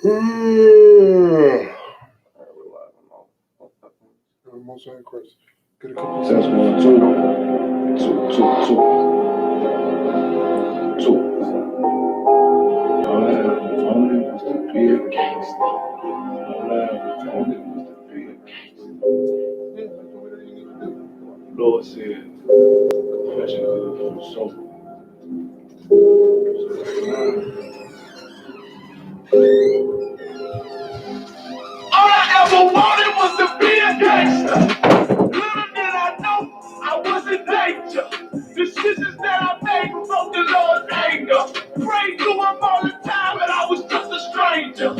Get a couple test 1, 2, 2, 2, 2, 2. All I ever wanted was to be a gangster. All I ever wanted was to be a gangster. Lord said, confession good for the soul. All I ever wanted was to be a gangster. Little did I know I was in danger. Decisions that I made provoked the Lord's anger. Prayed to him all the time, and I was just a stranger.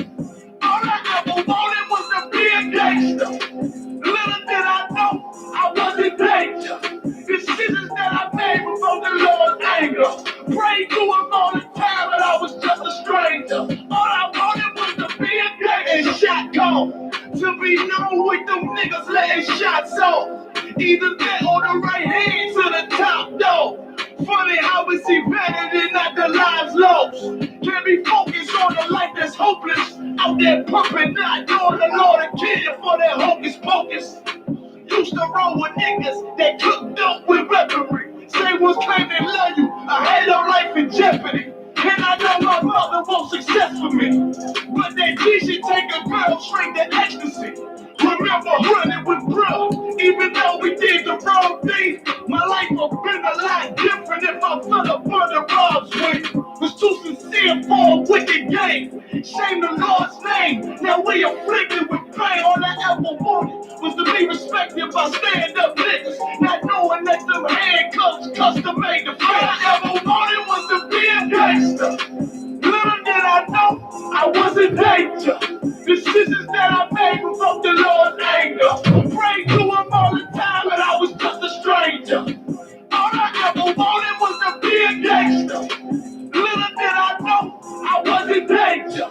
All I ever wanted was to be a gangster. Little did I know I was in danger. Decisions that I made provoked the Lord's anger. Prayed to him all the time, and I was just a stranger. All I wanted was to be a gangster. And shot call. To be known with them niggas letting shots off. Either that or the right hand to the top, though. Funny how we see better than not the lives lost. Can't be focused on the life that's hopeless. Out there pumping, not knowing the Lord and kill for that hocus pocus. Used to roll with niggas that cooked up with weaponry. Say ones claim they love you, I had your life in jeopardy. And I know my mother wants success for me, but that G should take a girl straight to ecstasy. Remember running with bro, even though we did the wrong thing. My life would've been a lot different if I fell up under Rob's wing. Was too sincere for a wicked game. Shame the Lord's name. Now we afflicted with pain. All I ever wanted was to be respected by stand-up niggas, not knowing that them handcuffs custom made the face. All I ever wanted was to be a gangster. Little did I know I was in danger. Decisions that I made provoked the Lord's anger. Prayed to him all the time, and I was just a stranger. All I ever wanted was to be a gangster. Little did I know I was in danger.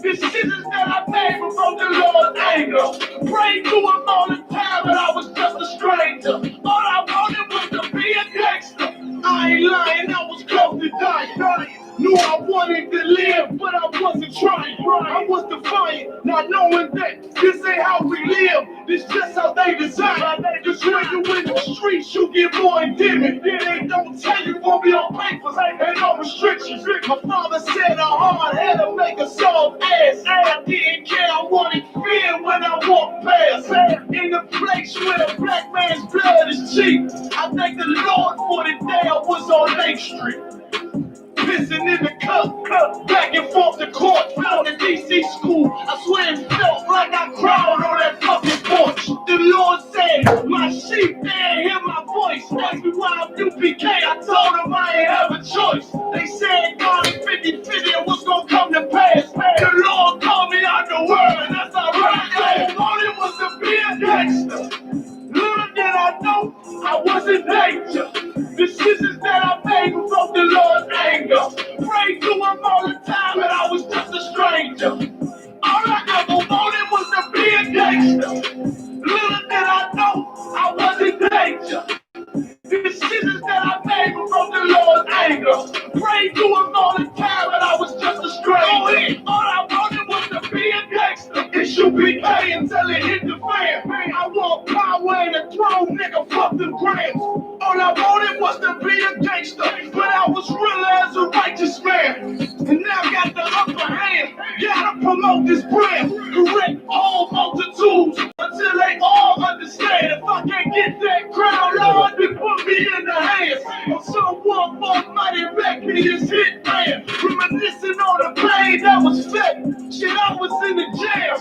Decisions that I made provoked the Lord's anger. Prayed to him all the time, and I was just a stranger. All I wanted was to be a gangster. I ain't lying, I was close to dying. Knew I wanted to live, but I wasn't trying. I was defiant, not knowing that this ain't how we live. This just how they design. Just when you in the streets, you get more indebted. They don't tell you won't be on papers, ain't no restrictions. My father said a hard head to make a soft ass. I didn't care, I wanted fear when I walked past. In the place where a black man's blood is cheap. I thank the Lord for the day I was on Lake Street. Pissing in the cup, back and forth to court, found the DC school. I swear it felt like I cried on that fucking porch. The Lord said, my sheep, they ain't hear my voice. Asked me why I'm U.P.K, I told them I ain't have a choice. They said God is 50-50 and what's gonna come to pass. The Lord called me out the world, and that's all right. All it was to be a gangster. Little did I know I was in danger. Decisions that I made provoked the Lord's anger. Prayed to him all the time, and I was just a stranger. All I ever wanted was to be a gangster. Little did I know I was in danger. Decisions that I made provoked the Lord's anger. Prayed to him all the time, and I was just a stranger. All I wanted was to be a gangster. I.S.U.P.K until it hit the fan. I want power and a throne, nigga, fuck them grams. All I wanted was to be a gangster, but I was real as a righteous man. And now I got the upper hand. Gotta promote this brand. Correct all multitudes until they all understand. If I can't get that crown, Lord, then put me in the hands of someone more mighty back me this hit man. Reminiscing on the pain that was fake. Shit, I was in the jail.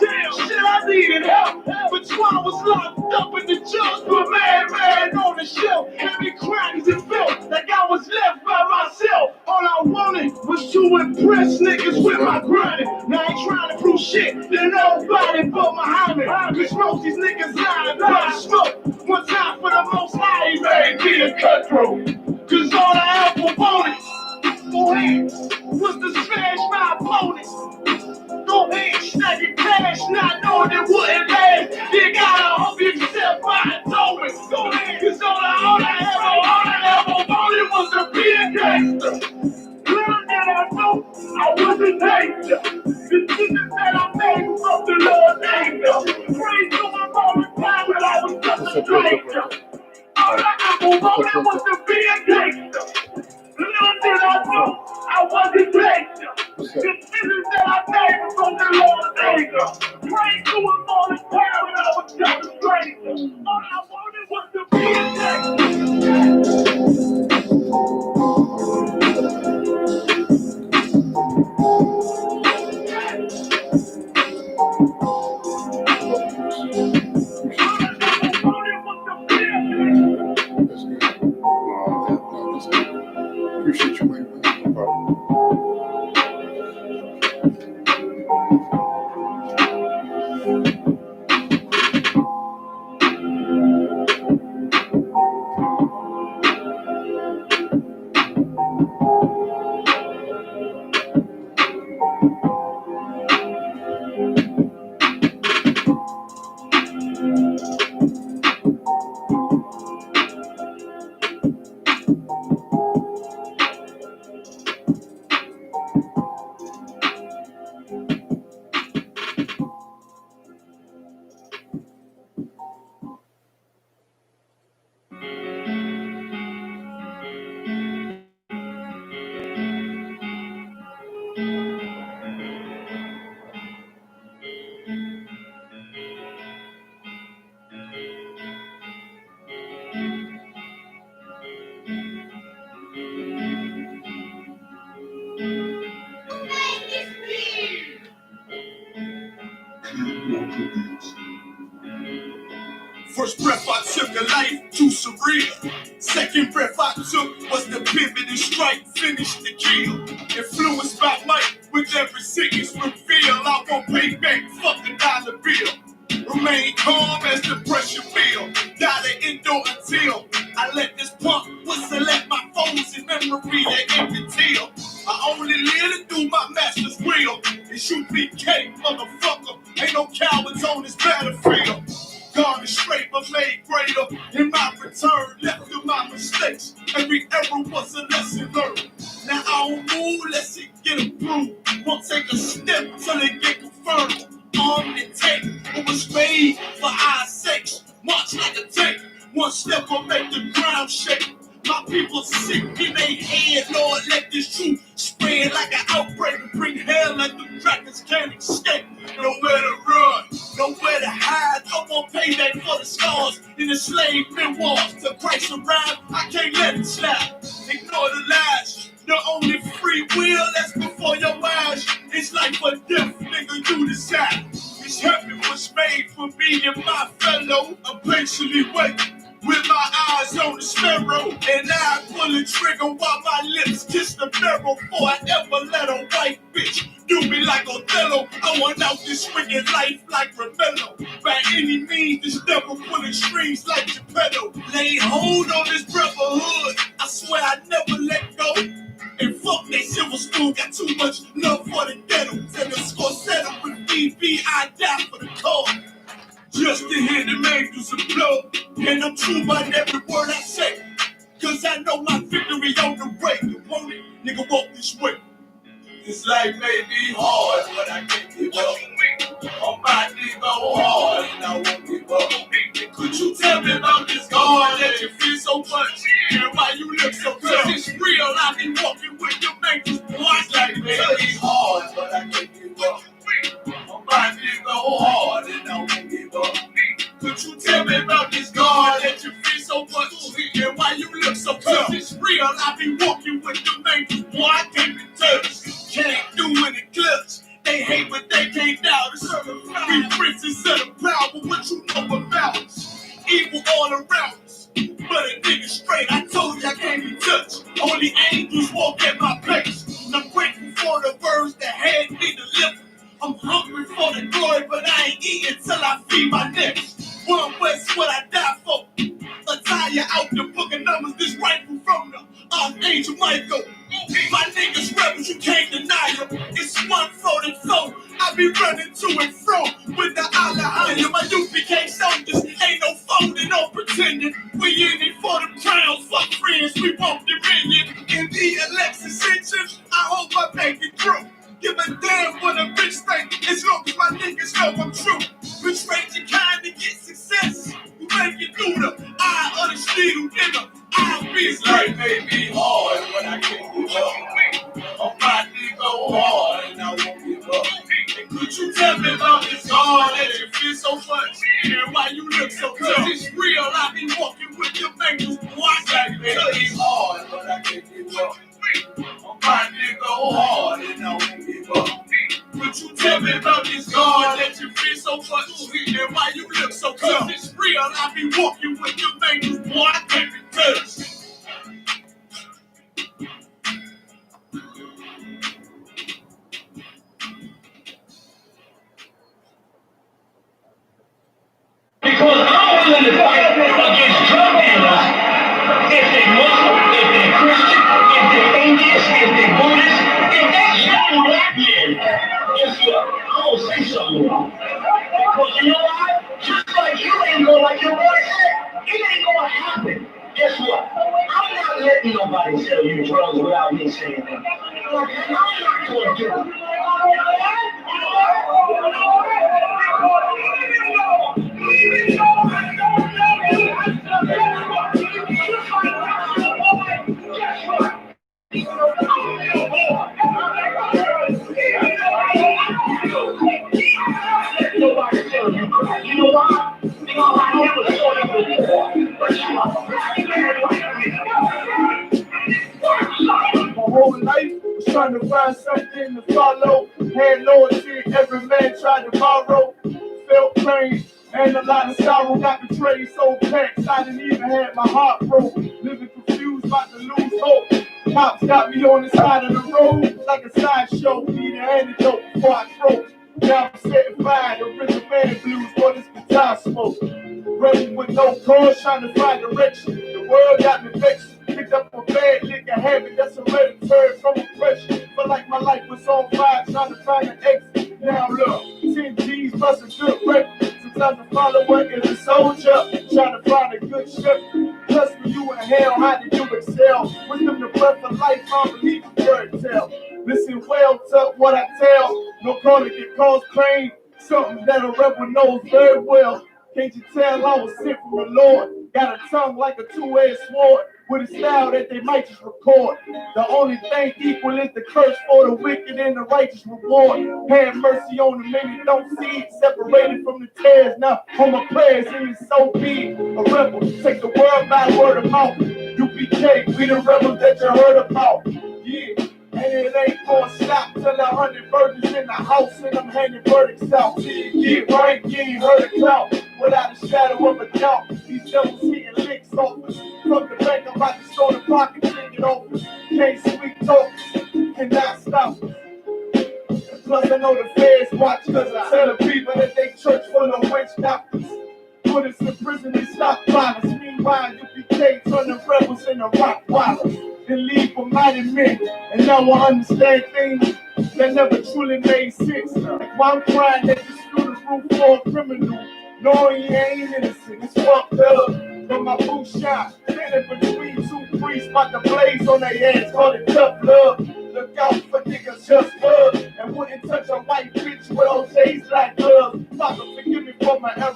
Shit, I needed help. But I was locked up in the judge, but man on the shelf. Heavy crimes and felt like I was left by myself. All I wanted was to impress niggas with my grinding. Now I ain't trying to prove shit to nobody but Muhammad. Cause most these niggas lying by the smoke. One time for the most high, he made me a cutthroat. Cause all I ever wanted, go ahead, was to smash my opponents. Go ahead, stack your cash, not knowing it wouldn't last. You gotta hope yourself by a token. Go ahead, cause all I ever wanted was to be a gangster. Little did I know I was in danger. The decisions that First breath I took a life too surreal. Second breath I took was the pivot and strike, finish the kill. Influenced by might, with every sentence reveal. I won't pay back, fuck the dollar bill. Remain calm as the pressure build. Gotta endure until I let this pump whistle at my foes in memory that every teal. I only live to do my master's will. I.S.U.P.K, motherfucker. Ain't no cowards on this battlefield. God is straight, but made greater. In my return, left through my mistakes. Every error was a lesson learned. Now I don't move, let's it get approved. Won't take a step till it get confirmed. Armed and take what was made for our sakes. March like a tank. One step will make the ground shake. My people sick in their head, Lord, let this truth spread like an outbreak and bring hell like the dragons can't escape. Nowhere to run, nowhere to hide. I won't pay back for the scars in the slave memoirs. Till Christ arrived, I can't let it slide. Ignore the lies. The only free will that's before your eyes. It's life or death, nigga, you decide. This heaven was made for me and my fellow. I'm patiently waiting with my eyes on the sparrow, and I pull the trigger while my lips kiss the barrel. Before I ever let a white bitch do me like Othello. I want out this wicked life like Rebello. By any means, this devil pulling strings like Geppetto. Lay hold on this brotherhood, I swear I never let go. And fuck that silver spoon, got too much love for the ghetto. And the score settled with BB, I die for the cause. Just to hear the angels applaud. And I'm true by every word I say. Cause I know my victory on the way. You want it? Nigga, walk this way. This life may be hard, but I can't give up. I'm about to go hard and I won't give up. Could you tell me about this God that you feel so much? And why you look so tough? It's real, I be walking with your angels. This life may be hard, but I can't give up. I'm about to go hard and I won't give up. Could you tell me about this God that you feel so much? And why you look so tough? It's real, I be walking with your angels. Boy, I can't be touched. Can't do it in clutch. They hate but they can't doubt us. We princes of the power, what you know about us? Evil all around us, but a nigga straight. I told you I can't be touched. Only angels walk at my pace. And I'm grateful for the words that had me delivered. I'm hungry for the glory, but I ain't eating till I feed my next. One West, what I die for. Attire out the book of numbers, this rifle from the Archangel Michael. My niggas rebels, you can't deny them. It's 144. I be running to and fro with the Allah. My U.P.K soldiers ain't no folding, no pretending. We in it for the crowns, fuck friends, we want dominion. In the election section, I hope I make it through. Give a damn what a bitch think, as long as my niggas know I'm true. Betray your kind to get success. You make it through the eye of the needle, nigga. I'll be his life may be hard, but I can't give up. I'm about to go hard and I won't give up. And could you tell me about this God that you feel so much? And why you look so tough? It's real, I be walking with your angels. Watch like may be hard, but I can't give up. I'm about to go hard and I won't give up. Could you tell me about this God that you feel so much? And why you look so tough? It's real, I be walking with your angels. Boy, I can't be touched. Because I'm willing to fight against drug dealers. If they Muslim, if they Christian, if they atheist, if they Buddhist, if they young black men, guess what? I'm gonna say something wrong. Because you know why? Just like you ain't gonna, like your boy said, it ain't gonna happen. Guess what? I'm not letting nobody sell you drugs without me saying that. I'm not gonna do it. Nobody tell you, you know why? Because I never saw you before, but you are my whole life was trying to find something to follow. Had loyalty, every man tried to borrow. Felt pain, And a lot of sorrow got betrayed, so packed, I didn't even have my heart broke. Living confused, about to lose hope. Pops got me on the side of the road, like a sideshow. Need an antidote before I croak. Now I'm setting fire to rhythm band blues for this guitar smoke. Running with no cause, trying to find direction. The world got me vexed. Picked up a bad liquor habit that's hereditary from oppression. But like my life was on fire, trying to find an exit. Now look, 10 G's plus a good record. Sometimes a follower is a soldier, trying to find a good ship. Plus when you in hell, how did you excel? Wisdom the breath of life, I believe in fairy tale. Listen well to what I tell. No calling can cause pain. Something that a rebel knows very well. Can't you tell I was sent from the Lord? Got a tongue like a two-edged sword, with a style that they might just record. The only thing equal is the curse for the wicked and the righteous reward. Have mercy on the many, don't see it. Separated from the tares, now on my prayers, and it's so big. A rebel, take the world by word of mouth. U.P.K, we the rebels that you heard about. Yeah. And it ain't gonna stop till 100 virgins in the house and I'm handing verdicts out. Get right, you ain't heard a clout without a shadow of a doubt. These devils hitting licks off us. From the bank, I'm about to store the pocket, take it off us. Can't sweet talk, cannot stop us. Plus I know the feds watch us. I tell the people that they church full of witch doctors. Put us in prison and stop violence. Meanwhile, U.P.K turn the rebels into rock wallers. And leave for mighty men. And now I understand things that never truly made sense. Like why I'm crying that you threw the roof for a criminal, knowing you ain't innocent. It's fucked up. But my boot shot, standing between two priests, about to blaze on their ass, call it tough love. Look out for niggas just love, and wouldn't touch a white bitch with OJ's like gloves. Father, forgive me for my error.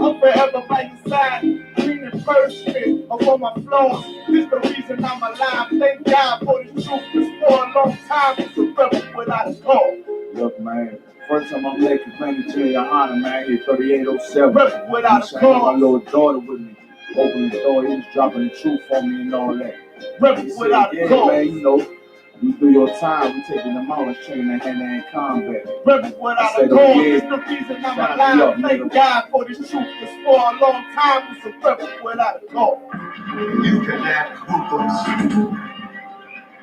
I'm forever by your side, cleaning person of all my flaws. This the reason I'm alive. Thank God for the truth. Cause for a long time, it's a rebel without a cause. Look, man. First time I'm making claim to GEN.YAHANNA, man, here 3807. Rebel without a cause. My little daughter with me. Opening the door, he was dropping the truth on me and all that. Rebel without a cause. Man, you know, you do your time, we taking them out and training hand-to-hand combat. Rebel without a cause. It's the reason I'm alive. Thank God for this truth. Cause for a long time, it's a rebel without a cause. You cannot whoop us.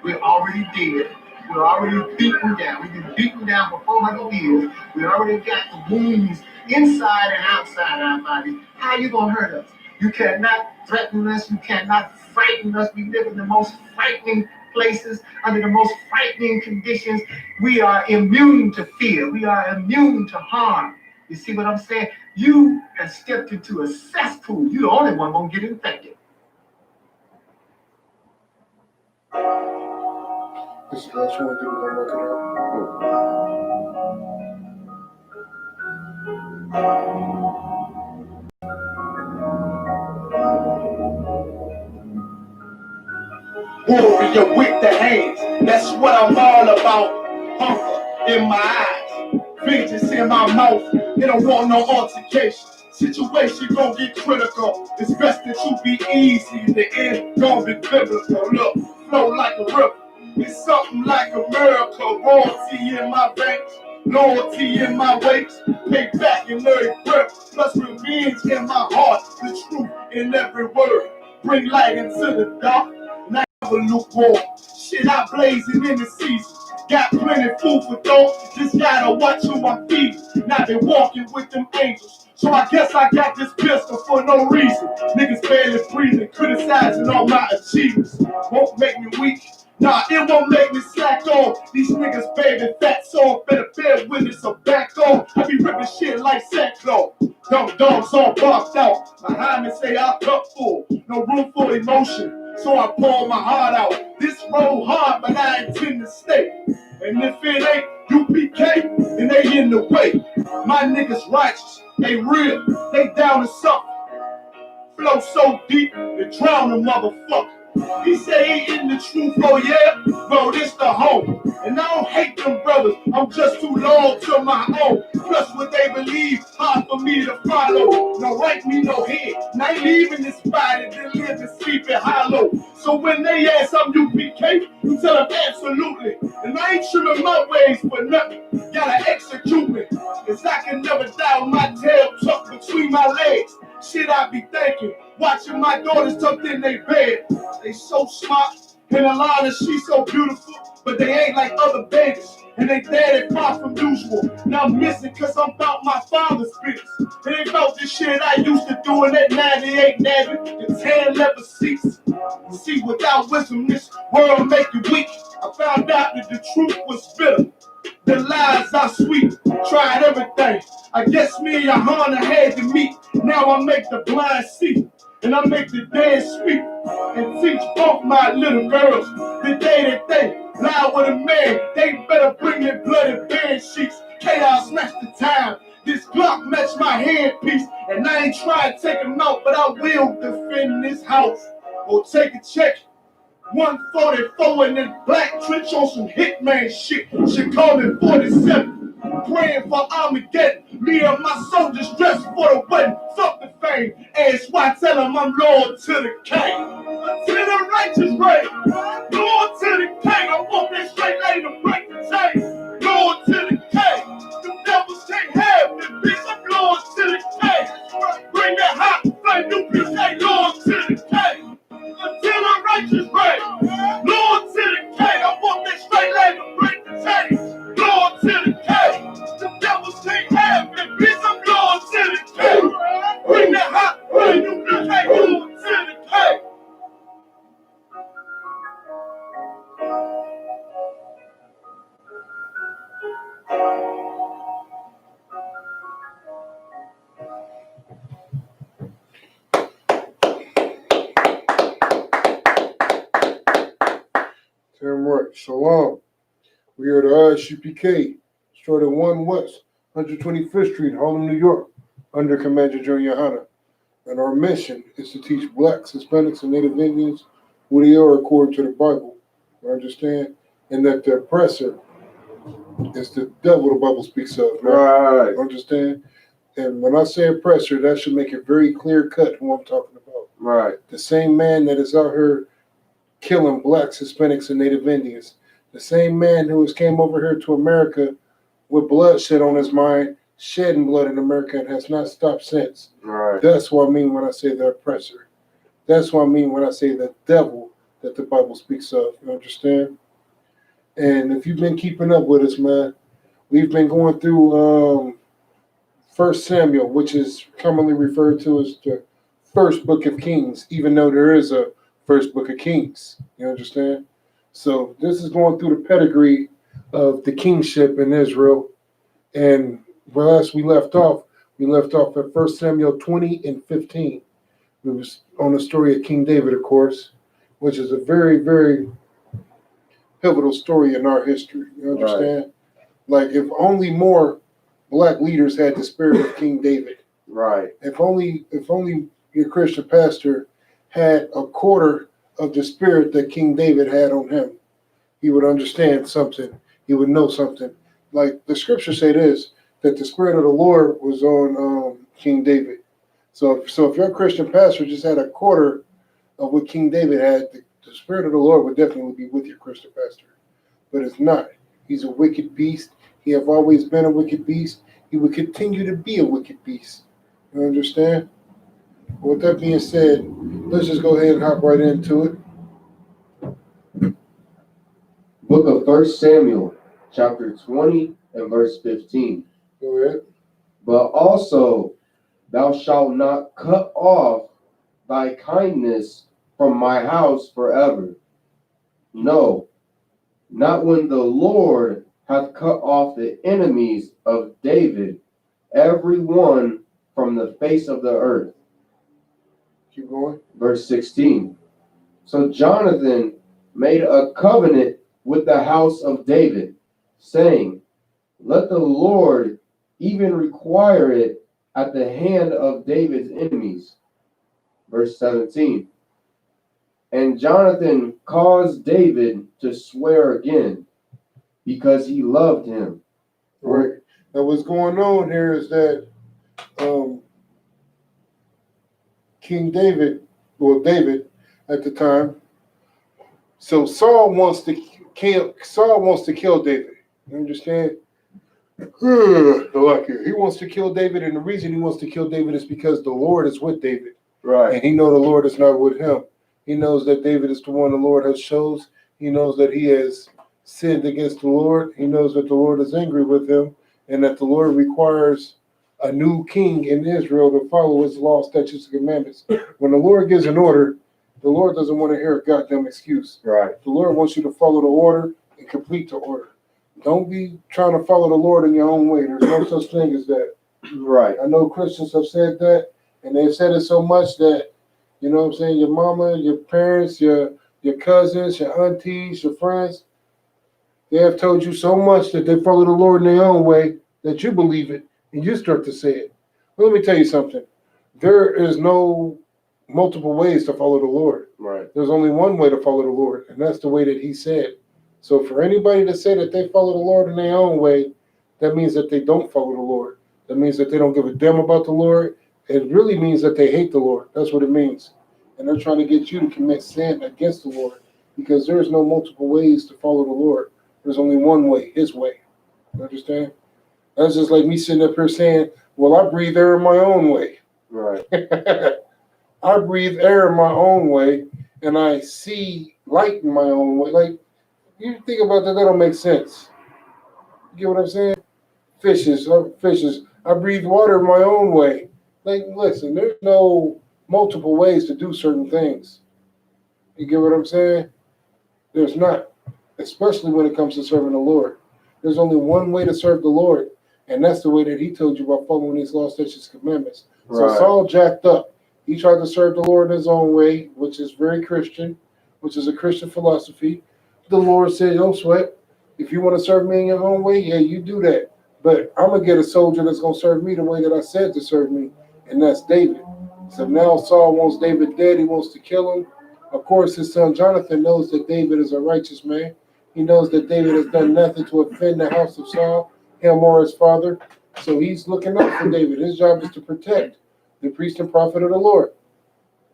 We're already dead. We're already beaten down. We've been beaten down for 400 years. We already got the wounds inside and outside our body. How are you going to hurt us? You cannot threaten us. You cannot frighten us. We live in the most frightening places, under the most frightening conditions. We are immune to fear. We are immune to harm. You see what I'm saying? You have stepped into a cesspool. You're the only one going to get infected. This is the last one, people gonna work it Warrior with the hands, that's what I'm all about. Hunger in my eyes, vengeance in my mouth. They don't want no altercation. Situation gon' get critical. It's best that you be easy. The end gon' be biblical. Look, flow like a river. It's something like a miracle. Royalty in my veins, loyalty in my waist, pay back in every breath, plus revenge in my heart. The truth in every word. Bring light into the dark. Never lukewarm. Shit, I blazing in the season. Got plenty food for thought. Just gotta watch who I'm feeding. Now they walking with them angels. So I guess I got this pistol for no reason. Niggas barely breathing, criticizing all my achievements. Won't make me weak. Nah, it won't make me slack off. These niggas baby fat, so I better bear witness or back off. I be ripping shit like sackcloth. Dumb dogs all barked out. Behind me say I cup full. No room for emotion. So I pour my heart out. This road hard, but I intend to stay. And if it ain't U.P.K, then they in the way. My niggas righteous, they real, they down to something. Flow so deep, they drown a motherfucker. He say he in the truth, oh yeah, bro, this the home. And I don't hate them brothers, I'm just too loyal to my own. Plus what they believe, hard for me to follow. No right me, no head, and I ain't leaving this body to live and sleep in hollow. So when they ask I'm UPK, you tell them absolutely. And I ain't trimming my ways for nothing, gotta execute me. Cause I can never die with my tail tucked between my legs. Shit I be thinking, watching my daughters tucked in their bed. They so smart, and Alana, she's so beautiful, but they ain't like other babies, and they dead and far from usual. Now I'm missing cause I'm about my father's business. It ain't about the shit I used to do in that 98 Navy, the tan leather seats. See, without wisdom, this world make you weak. I found out that the truth was bitter. The lies are sweet, tried everything. I guess me and Yohanna had to meet. Now I make the blind see, and I make the dead speak, and teach both my little girls the day that they lie with a man. They better bring their bloody bed sheets. Chaos match the time. This Glock match my handpiece, and I ain't trying to take him out, but I will defend this house or take a check. 144 in this black trench on some hitman shit. She call me 47. Praying for Armageddon. Me and my soldiers dressed for the wedding. Fuck the fame. Ask why tell them I'm loyal to the king. To the righteous reign. Loyal to the king. I want that straight lane to break the chain. Loyal to the king. The devils can't have me, bitch. I'm loyal to the king. Bring that hot flame. You bitch ain't loyal to the king. Until the righteous reign. Lord to the king. I want that straight leg to break the chain. Lord to the king. The devils can't have me, bitch. I'm Lord to the king. Bring that hot rain. You bitch ain't Lord to the king. Damn right. Shalom. We are the I.S.U.P.K, started 1 West, 125th Street, Harlem, New York, under Commander GEN.YAHANNA. And our mission is to teach blacks, Hispanics, and Native Indians who they are according to the Bible. You understand? And that the oppressor is the devil the Bible speaks of. Right. Understand? And when I say oppressor, that should make it very clear cut who I'm talking about. Right. The same man that is out here killing blacks, Hispanics, and Native Indians. The same man who has came over here to America with bloodshed on his mind, shedding blood in America, and has not stopped since. Right. That's what I mean when I say the oppressor. That's what I mean when I say the devil that the Bible speaks of. You understand? And if you've been keeping up with us, man, we've been going through 1 Samuel, which is commonly referred to as the first book of Kings, even though there is a first book of Kings. You understand? So this is going through the pedigree of the kingship in Israel. And as we left off at 1 Samuel 20 and 15. It was on the story of King David, of course, which is a very, very pivotal story in our history. You understand? Right. Like, if only more black leaders had the spirit of King David. Right. If only your Christian pastor had a quarter of the spirit that King David had on him, he would understand something. He would know something. Like the scriptures say this, that the spirit of the Lord was on King David. So if your Christian pastor just had a quarter of what King David had, the spirit of the Lord would definitely be with your Christian pastor. But it's not. He's a wicked beast. He have always been a wicked beast. He will continue to be a wicked beast. You understand? With that being said, let's just go ahead and hop right into it. Book of 1 Samuel, chapter 20 and verse 15. Go ahead. But also thou shalt not cut off thy kindness from my house forever. No, not when the Lord hath cut off the enemies of David, every one from the face of the earth. Keep going. Verse 16. So Jonathan made a covenant with the house of David, saying, let the Lord even require it at the hand of David's enemies. Verse 17. And Jonathan caused David to swear again, because he loved him. Right. Now what's going on here is that King David, well David at the time, so Saul wants to kill David. You understand? He wants to kill David, and the reason he wants to kill David is because the Lord is with David. Right. And he knows the Lord is not with him. He knows that David is the one the Lord has chose. He knows that he has sinned against the Lord. He knows that the Lord is angry with him, and that the Lord requires a new king in Israel to follow his law, statutes, and commandments. When the Lord gives an order, the Lord doesn't want to hear a goddamn excuse. Right. The Lord wants you to follow the order and complete the order. Don't be trying to follow the Lord in your own way. There's no such thing as that. Right. I know Christians have said that, and they've said it so much that, you know what I'm saying, your mama, your parents, your cousins, your aunties, your friends, they have told you so much that they follow the Lord in their own way that you believe it, and you start to say it. Well, let me tell you something. There is no multiple ways to follow the Lord. Right. There's only one way to follow the Lord, and that's the way that he said. So for anybody to say that they follow the Lord in their own way, that means that they don't follow the Lord. That means that they don't give a damn about the Lord. It really means that they hate the Lord. That's what it means. And they're trying to get you to commit sin against the Lord, because there's no multiple ways to follow the Lord. There's only one way, his way. You understand? That's just like me sitting up here saying, well, I breathe air in my own way. Right. I breathe air in my own way, and I see light in my own way. Like, you think about that, that don't make sense. You get what I'm saying? Fishes. I breathe water my own way. Like, listen, there's no multiple ways to do certain things. You get what I'm saying? There's not, especially when it comes to serving the Lord. There's only one way to serve the Lord, and that's the way that he told you about following these law, statutes, commandments. So Right. Saul jacked up. He tried to serve the Lord in his own way, which is very Christian, which is a Christian philosophy. The Lord said, don't sweat. If you want to serve me in your own way, yeah, you do that. But I'm going to get a soldier that's going to serve me the way that I said to serve me, and that's David. So now Saul wants David dead. He wants to kill him. Of course, his son Jonathan knows that David is a righteous man. He knows that David has done nothing to offend the house of Saul, him or his father. So he's looking out for David. His job is to protect the priest and prophet of the Lord.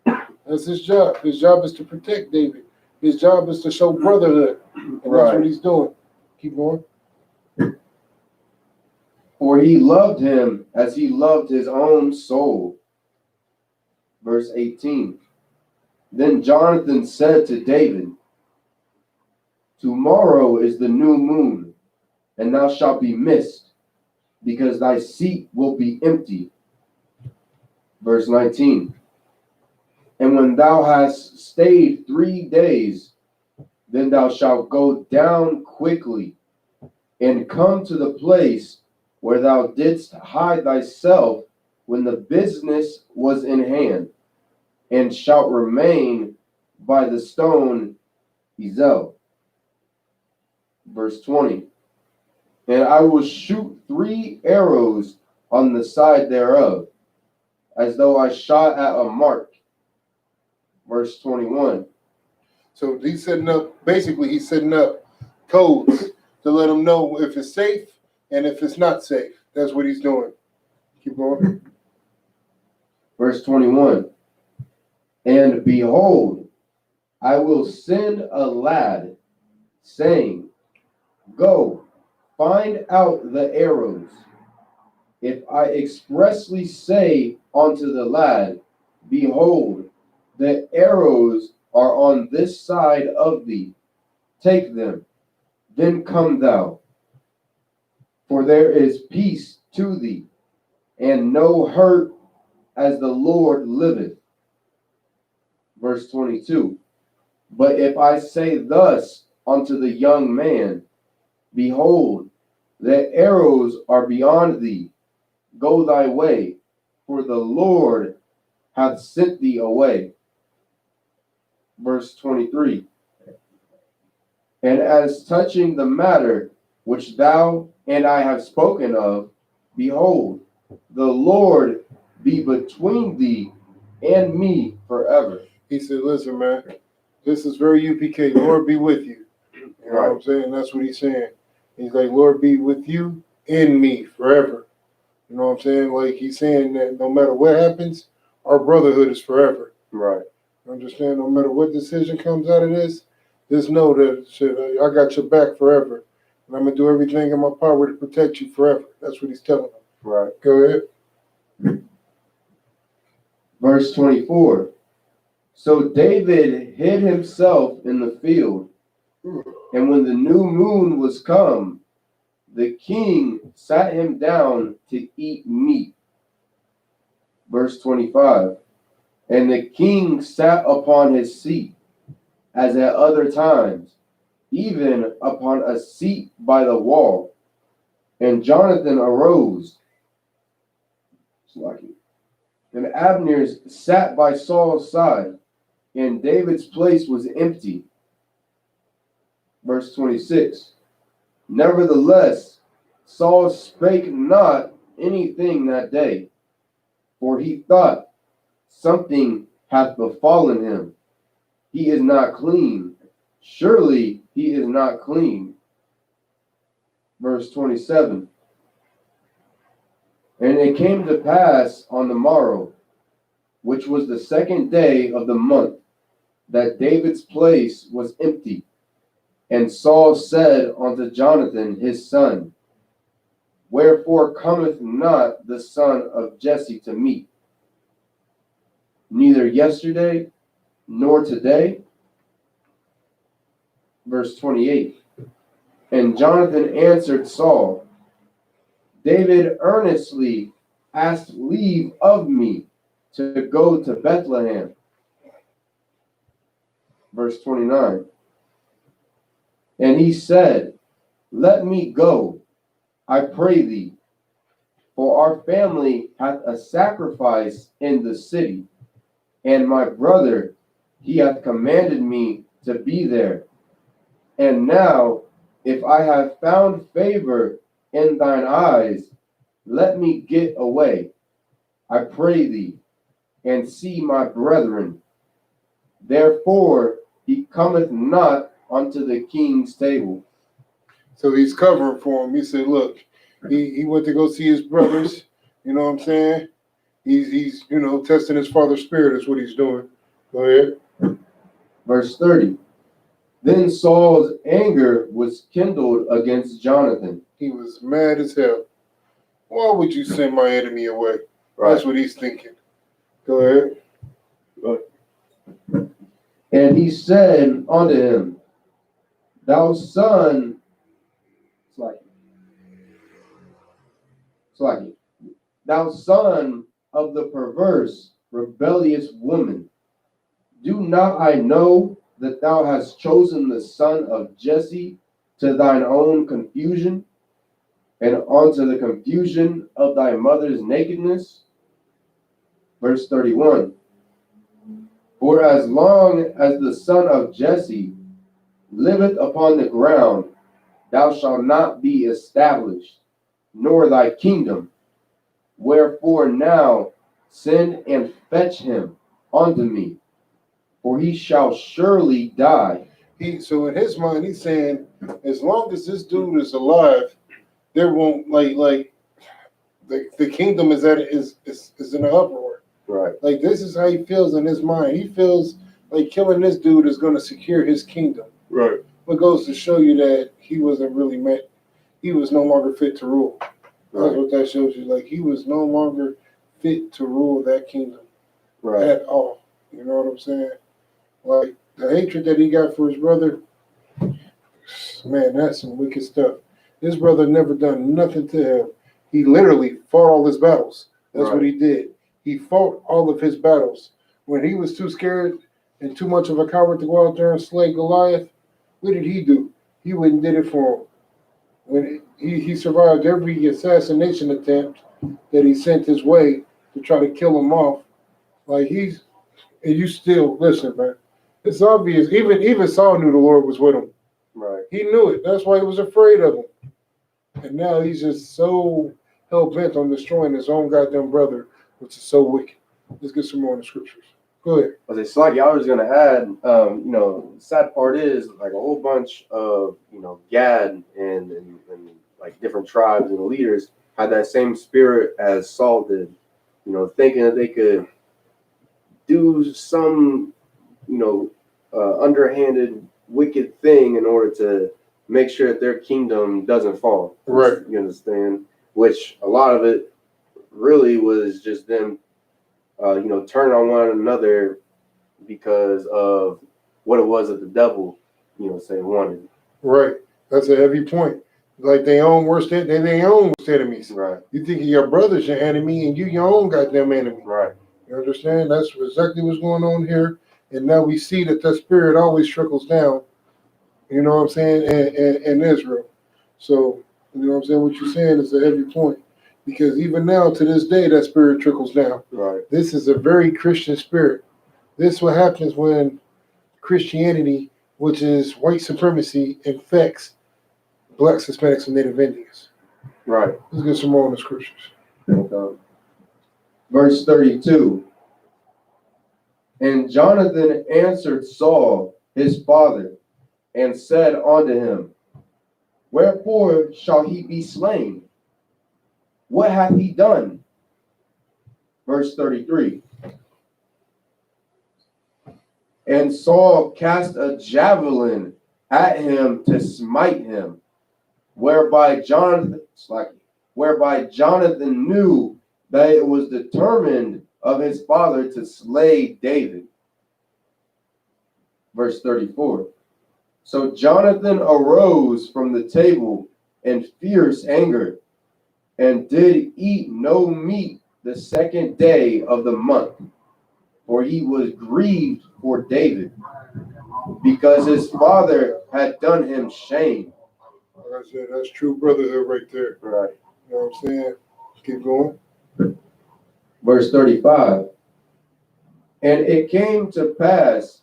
That's his job. His job is to protect David. His job is to show brotherhood. And that's what he's doing. Keep going. For he loved him as he loved his own soul. Verse 18. Then Jonathan said to David, tomorrow is the new moon, and thou shalt be missed, because thy seat will be empty. Verse 19. And when thou hast stayed 3 days, then thou shalt go down quickly, and come to the place where thou didst hide thyself when the business was in hand, and shalt remain by the stone Ezel. Verse 20. And I will shoot 3 arrows on the side thereof, as though I shot at a mark. Verse 21. So he's setting up codes to let them know if it's safe and if it's not safe. That's what he's doing. Keep going. Verse 21. And behold, I will send a lad, saying, go, find out the arrows. If I expressly say unto the lad, behold, the arrows are on this side of thee, take them, then come thou. For there is peace to thee, and no hurt, as the Lord liveth. Verse 22. But if I say thus unto the young man, behold, the arrows are beyond thee, go thy way, for the Lord hath sent thee away. Verse 23. And as touching the matter which thou and I have spoken of, behold, the Lord be between thee and me forever. He said, listen, man, This is very UPK. Lord be with you. You know what I'm saying? That's what he's saying. He's like, Lord be with you in me forever. You know what I'm saying? Like he's saying that no matter what happens, our brotherhood is forever. Right. Understand? No matter what decision comes out of this, just know that shit, I got your back forever. And I'm going to do everything in my power to protect you forever. That's what he's telling them. Right. Go ahead. Verse 24. So David hid himself in the field, and when the new moon was come, the king sat him down to eat meat. Verse 25. And the king sat upon his seat, as at other times, even upon a seat by the wall. And Jonathan arose, and Abner sat by Saul's side, and David's place was empty. Verse 26. Nevertheless, Saul spake not anything that day, for he thought, something hath befallen him. He is not clean. Surely he is not clean. Verse 27. And it came to pass on the morrow, which was the second day of the month, that David's place was empty. And Saul said unto Jonathan his son, Wherefore cometh not the son of Jesse to meat? Neither yesterday nor today. Verse 28. And Jonathan answered Saul, David earnestly asked leave of me to go to Bethlehem. Verse 29. And he said, Let me go, I pray thee, for our family hath a sacrifice in the city, and my brother, he hath commanded me to be there. And now, if I have found favor in thine eyes, let me get away, I pray thee, and see my brethren. Therefore he cometh not unto the king's table. So he's covering for him. He said, look, he went to go see his brothers. You know what I'm saying? He's testing his father's spirit is what he's doing. Go ahead. Verse 30. Then Saul's anger was kindled against Jonathan. He was mad as hell. Why would you send my enemy away? Right. That's what he's thinking. Go ahead. And he said unto him, Thou son, thou son of the perverse, rebellious woman, do not I know that thou hast chosen the son of Jesse to thine own confusion, and unto the confusion of thy mother's nakedness? Verse 31. For as long as the son of Jesse liveth upon the ground, thou shalt not be established, nor thy kingdom. Wherefore now send and fetch him unto me, for he shall surely die. So in his mind, he's saying, as long as this dude is alive, there won't like the kingdom is in an uproar. Right. Like this is how he feels in his mind. He feels like killing this dude is going to secure his kingdom. Right. What goes to show you that he wasn't really meant. He was no longer fit to rule. That's what that shows you. Like he was no longer fit to rule that kingdom at all. You know what I'm saying? Like the hatred that he got for his brother, man, that's some wicked stuff. His brother never done nothing to him. He literally fought all his battles. That's what he did. He fought all of his battles. When he was too scared and too much of a coward to go out there and slay Goliath, what did he do? He went and did it for him. When he survived every assassination attempt that he sent his way to try to kill him off. Like and you still listen, man. It's obvious. Even Saul knew the Lord was with him. Right. He knew it. That's why he was afraid of him. And now he's just so hell bent on destroying his own goddamn brother, which is so wicked. Let's get some more in the scriptures. Go ahead. It's like I was gonna add, sad part is like a whole bunch of Gad and like different tribes and leaders had that same spirit as Saul did, thinking that they could do some underhanded wicked thing in order to make sure that their kingdom doesn't fall. Right. You understand? Which a lot of it really was just them, turning on one another because of what it was that the devil, wanted. Right. That's a heavy point. Like they own worst enemies. Right. You think your brother's your enemy and you your own goddamn enemy. Right. You understand? That's exactly what's going on here. And now we see that spirit always trickles down, you know what I'm saying, in Israel. So, you know what I'm saying? What you're saying is a heavy point. Because even now, to this day, that spirit trickles down. Right. This is a very Christian spirit. This is what happens when Christianity, which is white supremacy, infects Blacks, Hispanics, and Native Indians. Right. Let's get some more on the scriptures. Okay. Verse 32. And Jonathan answered Saul, his father, and said unto him, Wherefore shall he be slain? What hath he done? Verse 33. And Saul cast a javelin at him to smite him, whereby Jonathan knew that it was determined of his father to slay David. Verse 34. So Jonathan arose from the table in fierce anger, and did eat no meat the second day of the month, for he was grieved for David, because his father had done him shame. Like I said, that's true brotherhood right there. Right. You know what I'm saying? Keep going. Verse 35. And it came to pass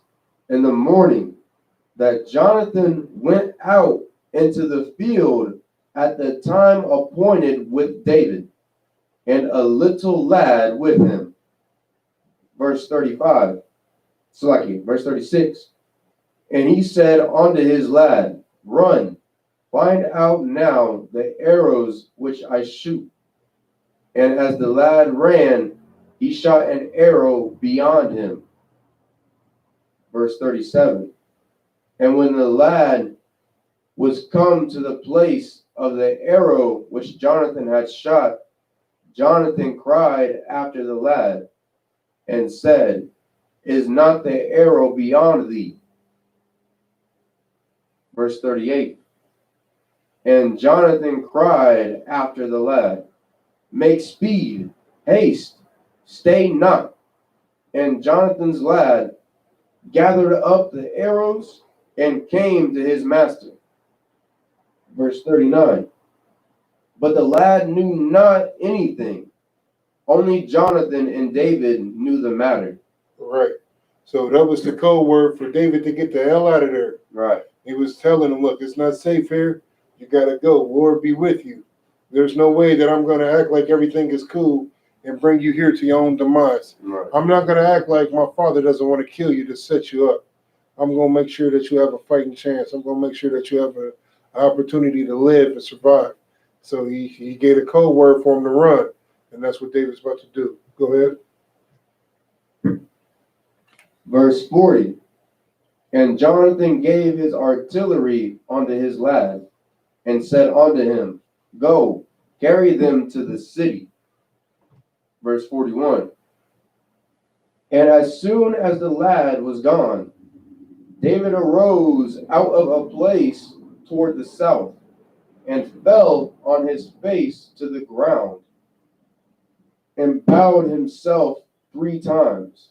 in the morning that Jonathan went out into the field at the time appointed with David, and a little lad with him. Verse 35. Verse 36. And he said unto his lad, Run, find out now the arrows which I shoot. And as the lad ran, he shot an arrow beyond him. Verse 37. And when the lad was come to the place of the arrow which Jonathan had shot, Jonathan cried after the lad and said, Is not the arrow beyond thee? Verse 38. And Jonathan cried after the lad, Make speed, haste, stay not. And Jonathan's lad gathered up the arrows and came to his master. Verse 39. But the lad knew not anything. Only Jonathan and David knew the matter. Right. So that was the code word for David to get the hell out of there. Right. He was telling him, look, it's not safe here. You got to go. Lord be with you. There's no way that I'm going to act like everything is cool and bring you here to your own demise. Right. I'm not going to act like my father doesn't want to kill you to set you up. I'm going to make sure that you have a fighting chance. I'm going to make sure that you have an opportunity to live and survive. So he gave a code word for him to run, and that's what David's about to do. Go ahead. Verse 40. And Jonathan gave his artillery unto his lad, and said unto him, Go, carry them to the city. Verse 41. And as soon as the lad was gone, David arose out of a place toward the south, and fell on his face to the ground, and bowed himself 3 times.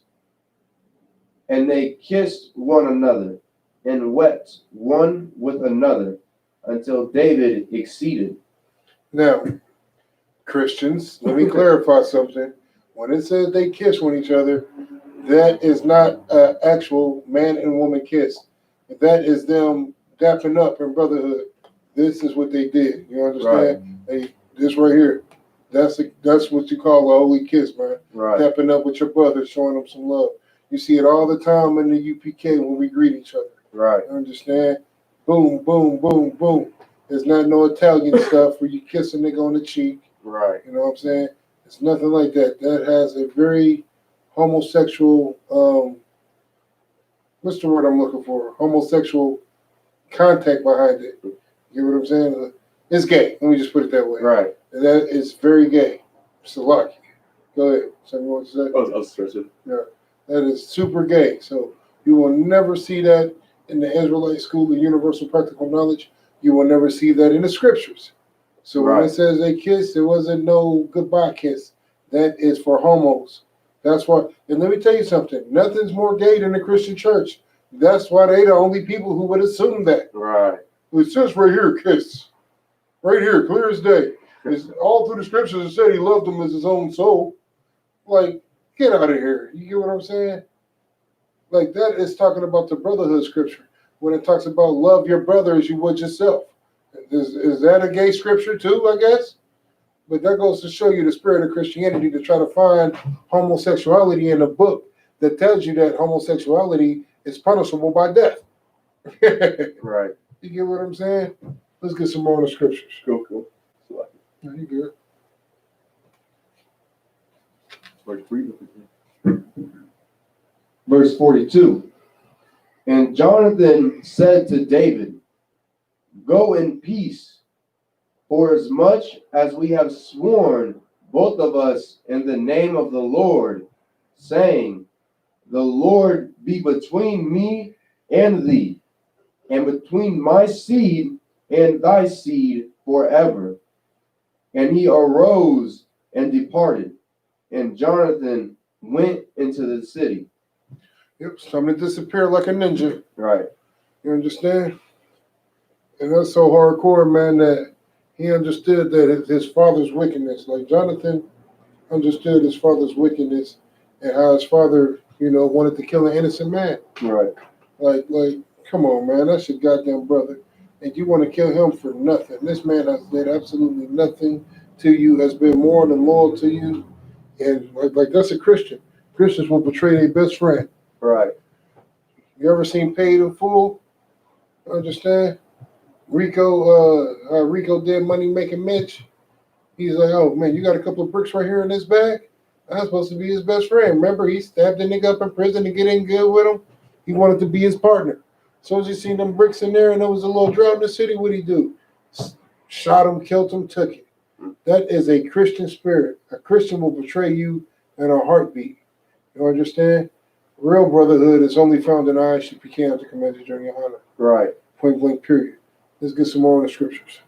And they kissed one another, and wept one with another, until David exceeded. Now, Christians, let me clarify something. When it says they kiss one each other, that is not an actual man and woman kiss. That is them dapping up in brotherhood. This is what they did. You understand? Right. This right here. That's what you call a holy kiss, man. Right. Dapping up with your brother, showing them some love. You see it all the time in the UPK when we greet each other. Right. You understand? Boom, boom, boom, boom. There's not no Italian stuff where you kiss a nigga on the cheek. Right. You know what I'm saying? It's nothing like that. That has a very homosexual, what's the word I'm looking for? Homosexual contact behind it. You get what I'm saying? It's gay. Let me just put it that way. Right. And that is very gay. So lucky. Go ahead. Something you want to say? I was stretching. Yeah. That is super gay. So you will never see that in the Israelite School of Universal Practical Knowledge. You will never see that in the scriptures. So when it says they kissed, it wasn't no goodbye kiss. That is for homos. That's why. And let me tell you something. Nothing's more gay than the Christian church. That's why they the only people who would assume that. Right. It says right here, kiss. Right here, clear as day. It's all through the scriptures. It said he loved them as his own soul. Like, get out of here. You get what I'm saying? Like, that is talking about the brotherhood scripture. When it talks about love your brother as you would yourself. Is that a gay scripture too, I guess? But that goes to show you the spirit of Christianity to try to find homosexuality in a book that tells you that homosexuality is punishable by death. Right. You get what I'm saying? Let's get some more of the scriptures. Cool. No, you good. Verse 42. And Jonathan said to David, go in peace, for as much as we have sworn, both of us, in the name of the Lord, saying, the Lord be between me and thee, and between my seed and thy seed forever. And he arose and departed, and Jonathan went into the city. Yep, something to disappear like a ninja. Right. You understand? And that's so hardcore, man, that he understood that his father's wickedness. Like Jonathan understood his father's wickedness and how his father, wanted to kill an innocent man. Right. Like, come on, man, that's your goddamn brother. And you want to kill him for nothing. This man has did absolutely nothing to you, has been more than loyal to you. And like that's a Christian. Christians will betray their best friend. Right. You ever seen Paid in Full? Understand? Rico did Money Making Mitch. He's like, oh man, you got a couple of bricks right here in this bag? I'm supposed to be his best friend. Remember, he stabbed the nigga up in prison to get in good with him. He wanted to be his partner. So as he seen them bricks in there and there was a little drought in the city, what'd he do? Shot him, killed him, took it. That is a Christian spirit. A Christian will betray you in a heartbeat. You understand? Real brotherhood is only found in I.S.U.P.K under Commander GEN.YAHANNA. Right. Point blank, period. Let's get some more in the scriptures.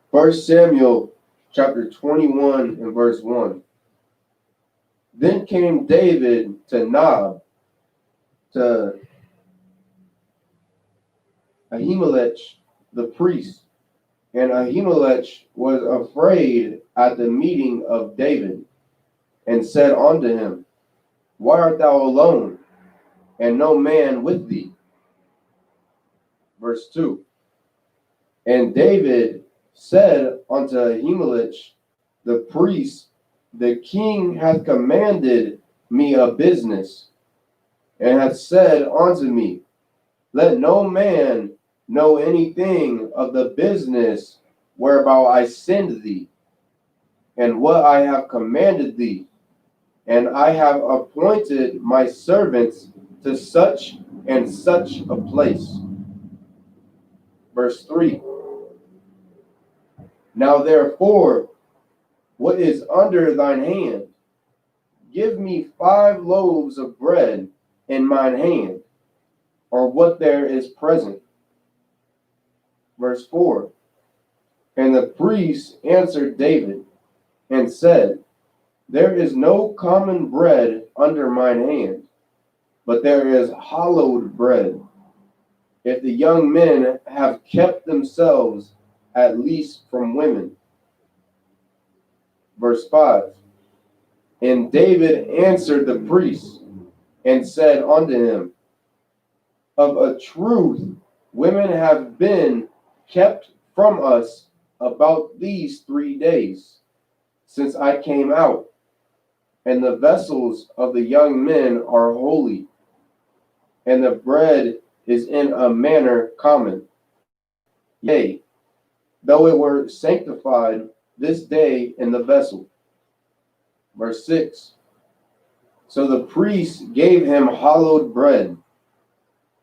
1 Samuel chapter 21 and verse 1. Then came David to Nob, to Ahimelech the priest, and Ahimelech was afraid at the meeting of David, and said unto him, why art thou alone, and no man with thee? Verse 2. And David said unto Ahimelech the priest, the king hath commanded me a business, and hath said unto me, let no man know anything of the business whereby I send thee, and what I have commanded thee. And I have appointed my servants to such and such a place. Verse 3. Now therefore, what is under thine hand? Give me 5 loaves of bread in mine hand, or what there is present. Verse 4. And the priest answered David, and said, there is no common bread under mine hand, but there is hallowed bread, if the young men have kept themselves at least from women. Verse 5. And David answered the priest, and said unto him, of a truth women have been kept from us about these 3 days, since I came out. and the vessels of the young men are holy, and the bread is in a manner common. Yea, though it were sanctified this day in the vessel. Verse 6. So the priest gave him hallowed bread,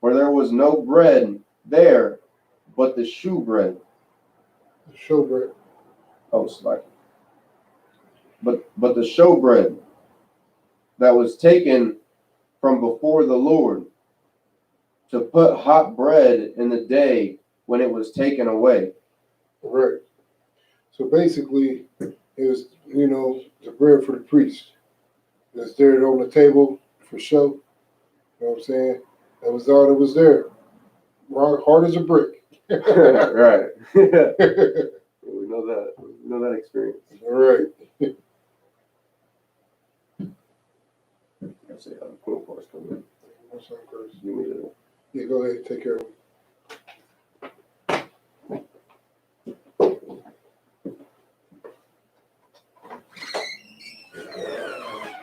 for there was no bread there but the shewbread. Showbread. Oh, sorry. But the showbread that was taken from before the Lord, to put hot bread in the day when it was taken away. Right. So basically, it was, the bread for the priest. That's there on the table for show. You know what I'm saying? That was all that was there. Hard as a brick. Right. We know that. We know that experience. All right. I say, cool parts coming in. That's not crazy. You need it. Yeah, go ahead. Take care of it.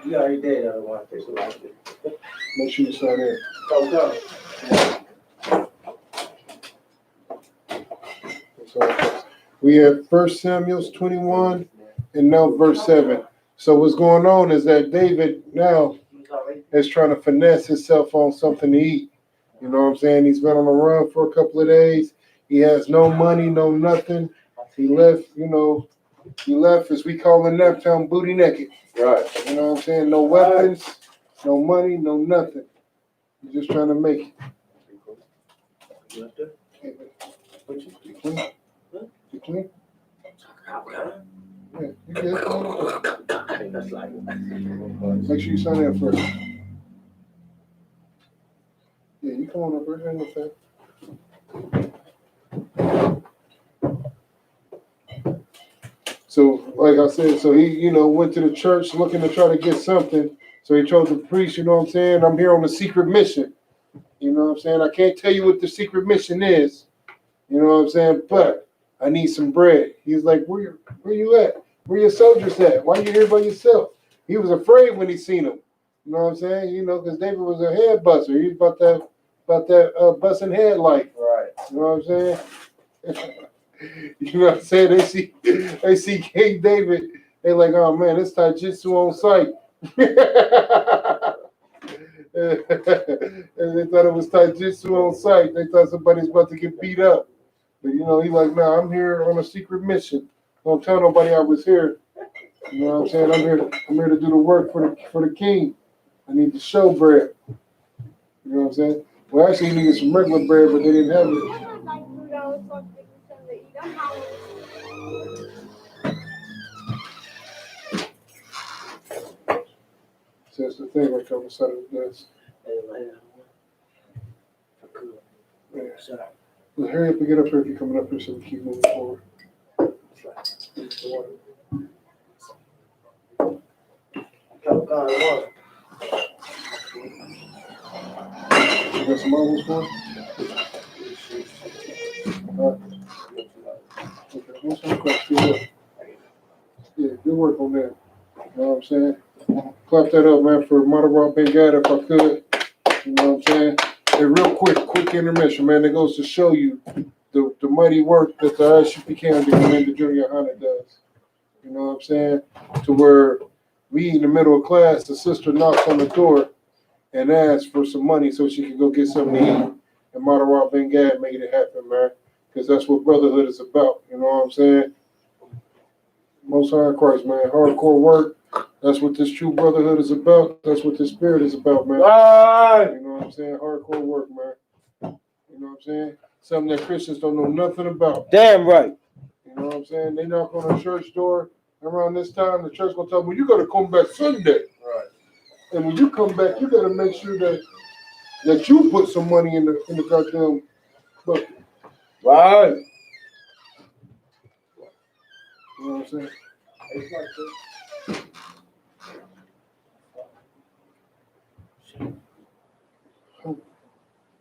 You already did the other one. Make sure you sign in. Go. That's all it is. We have 1 Samuel 21 and now verse 7. So what's going on is that David now is trying to finesse himself on something to eat. You know what I'm saying? He's been on the run for a couple of days. He has no money, no nothing. He left, as we call in Naptown, booty naked. Right. You know what I'm saying? No weapons, no money, no nothing. He's just trying to make it. You clean? You clean? Yeah, you good. Make sure you sign in first. Yeah, you come on up here. Hang with that. So, like I said, so he, went to the church looking to try to get something. So he told the priest, you know what I'm saying? I'm here on a secret mission. You know what I'm saying? I can't tell you what the secret mission is. You know what I'm saying? But I need some bread. He's like, where you at? Where your soldiers at? Why you here by yourself? He was afraid when he seen him. You know what I'm saying? Because David was a head buster. He was about that busting head life. Right. You know what I'm saying? You know what I'm saying? They see King David. They like, oh man, it's taijutsu on site. And they thought it was taijutsu on site. They thought somebody's about to get beat up. But he like, nah, I'm here on a secret mission. Don't tell nobody I was here. You know what I'm saying? I'm here to do the work for the king. I need the show bread. You know what I'm saying? Well, actually, he needed some regular bread, but they didn't have it. So that's the thing right on the side of the desk. Yeah. Well, hurry up and get up here if you're coming up here so we keep moving forward. You got some marbles for us? Okay, what's some questions? Yeah, good work on that. You know what I'm saying? Clap that up, man, for Madara Bengada if I could. You know what I'm saying? Hey, real quick intermission, man. That goes to show you the mighty work that the I.S.U.P.K under Commander GEN.YAHANNA does. You know what I'm saying? To where we in the middle of class, the sister knocks on the door and asks for some money so she can go get something to eat. And Madara Bengada made it happen, man. Because that's what brotherhood is about. You know what I'm saying? Most High Christ, man. Hardcore work. That's what this true brotherhood is about. That's what this spirit is about, man. Right. You know what I'm saying? Hardcore work, man. You know what I'm saying? Something that Christians don't know nothing about. Damn right. You know what I'm saying? They knock on a church door around this time. The church gonna tell them, well, you gotta come back Sunday. Right. And when you come back, you gotta make sure that you put some money in the goddamn bucket. Right. You know what I'm saying?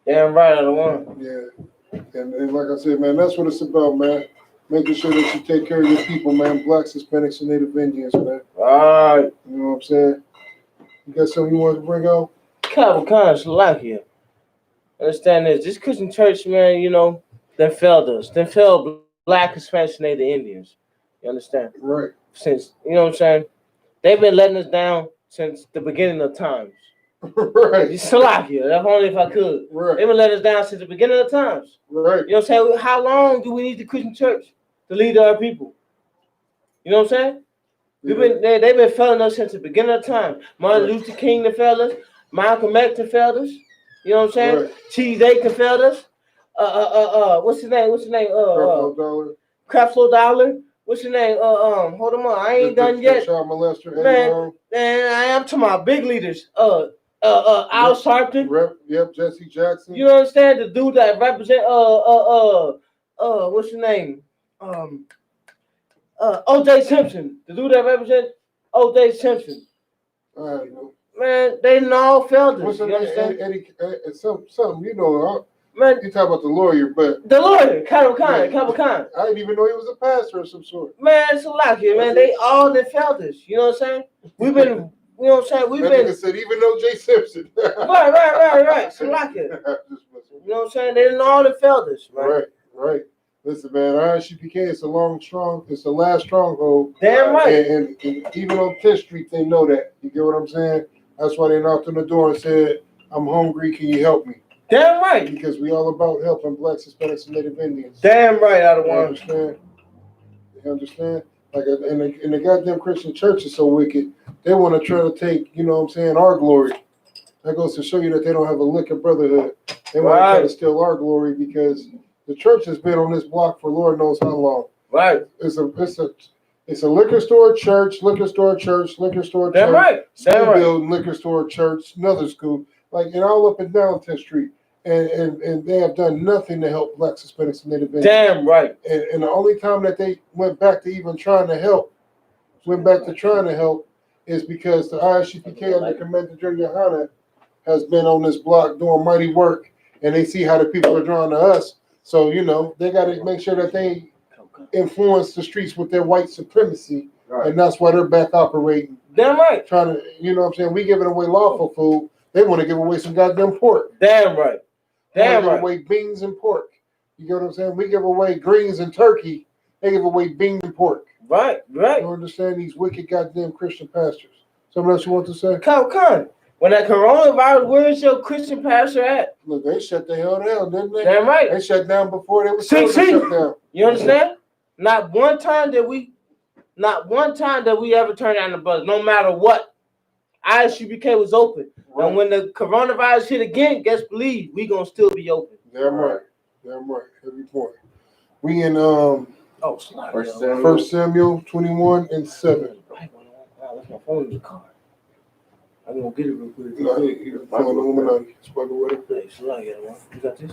Damn right, I don't want. Yeah. And like I said, man, that's what it's about, man. Making sure that you take care of your people, man. Blacks, Hispanics, and Native Indians, man. Right. You know what I'm saying? You got something you wanted to bring out? Couple kinds like here. Understand this? This Christian church, man, you know, they failed us. They failed black Hispanic Native Indians. You understand? Right. Since you know what I'm saying? They've been letting us down since the beginning of times. Right. Salakia, that's only if I could. Right. They've been letting us down since the beginning of times. Right. You know what I'm saying? How long do we need the Christian church to lead our people? You know what I'm saying? They've been failing us since the beginning of time. Martin Luther King to failed us. Malcolm X to failed us. You know what I'm saying? Right. Cheese Day to failed us. What's his name? Creflo Dollar. Creflo Dollar. What's your name? Hold on. I ain't done yet. Child molester. Man, I am talking about big leaders. Al Sharpton. Yep, Jesse Jackson. You know what I'm saying? The dude that represent what's your name? O.J. Simpson. The dude that represent O.J. Simpson. I don't know. Man, they all failed us. What's You understand? Eddie, something, you know. Man, you talk about the lawyer, but the lawyer, Kyle Khan. I didn't even know he was a pastor of some sort. Man, it's a lot here, man. They all failed us. You know what I'm saying? We've been, you know what I'm saying? We've been. Said even O.J. Simpson. right. It's a lot here. You know what I'm saying? They all failed us, man. Right. Listen, man, I.S.U.P.K. it's a it's the last stronghold. Damn right. And even on 10th Street, they know that. You get what I'm saying? That's why they knocked on the door and said, "I'm hungry. Can you help me?" Damn right. Because we all about helping blacks, Hispanics, and Native Indians. Damn right, out of one. Understand? You understand? Like, and the goddamn Christian church is so wicked. They want to try to take, you know what I'm saying, our glory. That goes to show you that they don't have a lick of brotherhood. They want to try to steal our glory because the church has been on this block for Lord knows how long. Right. It's a liquor store, church, liquor store, church, liquor store, church. Damn right. School building, liquor store, church, another school. Like, and all up and down 10th Street. And they have done nothing to help blacks, Hispanics, and Native Indians. Damn right. And the only time that they went back to even trying to help, is because the I.S.U.P.K. under Commander GEN.YAHANNA has been on this block doing mighty work, and they see how the people are drawn to us. So, you know, they got to make sure that they influence the streets with their white supremacy, and that's why they're back operating. Damn right. Trying to, you know what I'm saying? We giving away lawful food. They want to give away some goddamn pork. Damn right. Damn right. Give away beans and pork. You get what I'm saying? We give away greens and turkey. They give away beans and pork. Right. You understand these wicked goddamn Christian pastors? Something else you want to say? Come. When that coronavirus, where's your Christian pastor at? Look, they shut the hell down, didn't they? Damn right. They shut down before they were shut down. You understand? Not one time that we ever turned down the bus, no matter what. I.S.U.P.K. was open. Right. And when the coronavirus hit again, believe we gonna still be open. Damn right. Every point. We in First Samuel 21:7. That's my phone in the car. I'm gonna get it real quick. No, you're pulling Illuminati. It's by the way. Hey, you got this?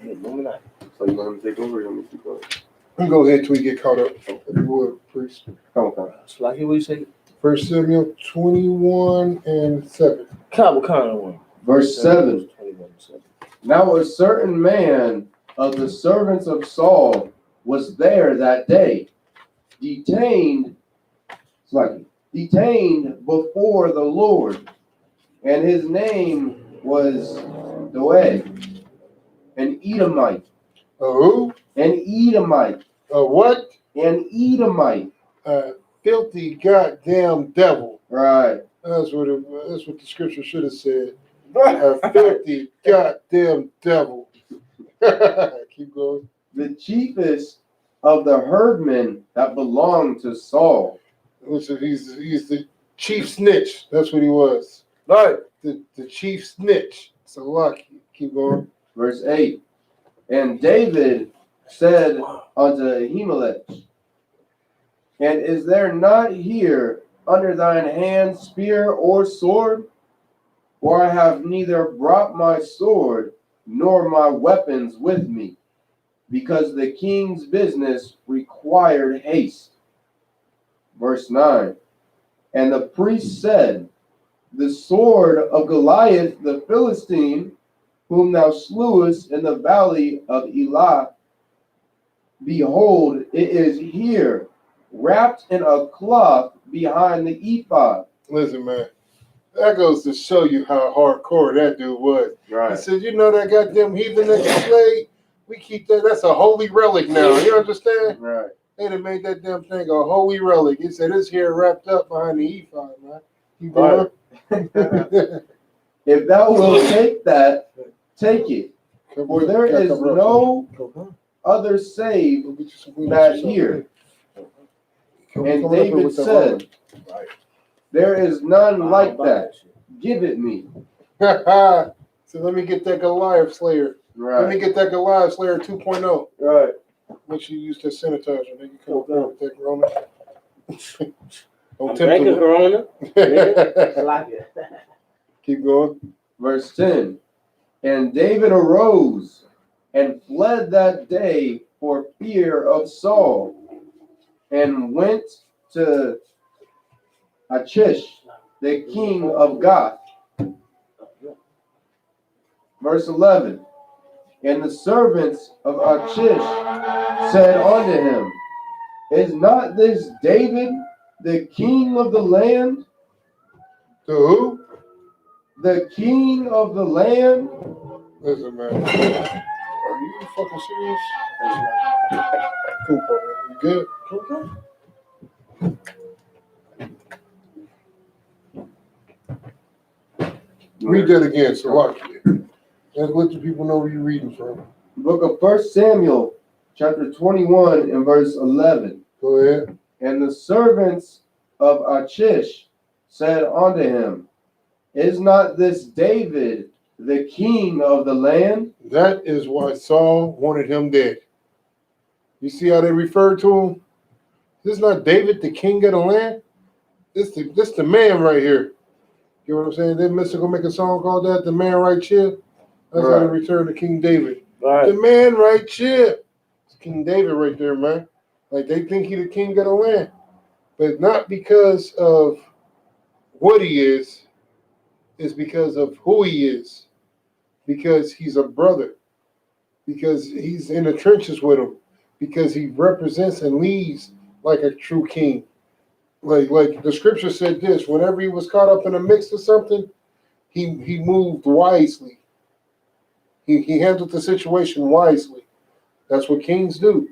Yeah, Illuminati. So you want him to take over or you want me to keep going? I'm go ahead till we get caught up. If you would, please. Okay. Like what you say? First Samuel 21:7. What kind of one? Verse 7. Now a certain man of the servants of Saul was there that day, detained before the Lord, and his name was Doeg, an Edomite. Who? An Edomite. What? An Edomite. Filthy goddamn devil. Right. That's what the scripture should have said. A filthy goddamn devil. Keep going. The chiefest of the herdmen that belonged to Saul. Listen, he's the chief snitch. That's what he was. Right. The chief snitch. So lucky. Keep going. Verse 8. And David said unto Ahimelech, and is there not here under thine hand spear or sword? For I have neither brought my sword nor my weapons with me, because the king's business required haste. Verse 9. And the priest said, the sword of Goliath the Philistine, whom thou slewest in the valley of Elah, behold, it is here, wrapped in a cloth behind the ephod. Listen, man. That goes to show you how hardcore that dude was. Right. He said, you know that goddamn heathen that you slayed? We keep that. That's a holy relic now. You understand? Right. They done made that damn thing a holy relic. He said it's here wrapped up behind the ephod, man. Keep going. If thou wilt take that, take it. For there is no other save that here. And David said, there is none like that. Give it me. So let me get that Goliath Slayer. Right. Let me get that Goliath Slayer 2.0. Right. Make sure you use that sanitizer. Then you come up with that Corona. I'm drinking Corona. I like it. Keep going. Verse 10. And David arose and fled that day for fear of Saul, and went to Achish, the king of Gath. Verse 11. And the servants of Achish said unto him, is not this David, the king of the land? To who? The king of the land? Listen, man. Are you fucking serious? Cool, man. You good? Okay. Read that again, so watch it. Let's let the people know where you're reading from. Book of 1 Samuel, chapter 21 and verse 11. Go ahead. And the servants of Achish said unto him, is not this David, the king of the land? That is why Saul wanted him dead. You see how they refer to him? This is not David, the king of the land. This the man right here. You know what I'm saying? They Mystical make a song called that, The Man Right Chip. That's how they return to King David. Right. The man right chip. It's King David right there, man. Like they think he's the king of the land. But not because of what he is. It's because of who he is. Because he's a brother. Because he's in the trenches with him. Because he represents and leads like a true king. Like the scripture said this, whenever he was caught up in a mix of something, he moved wisely. He handled the situation wisely. That's what kings do.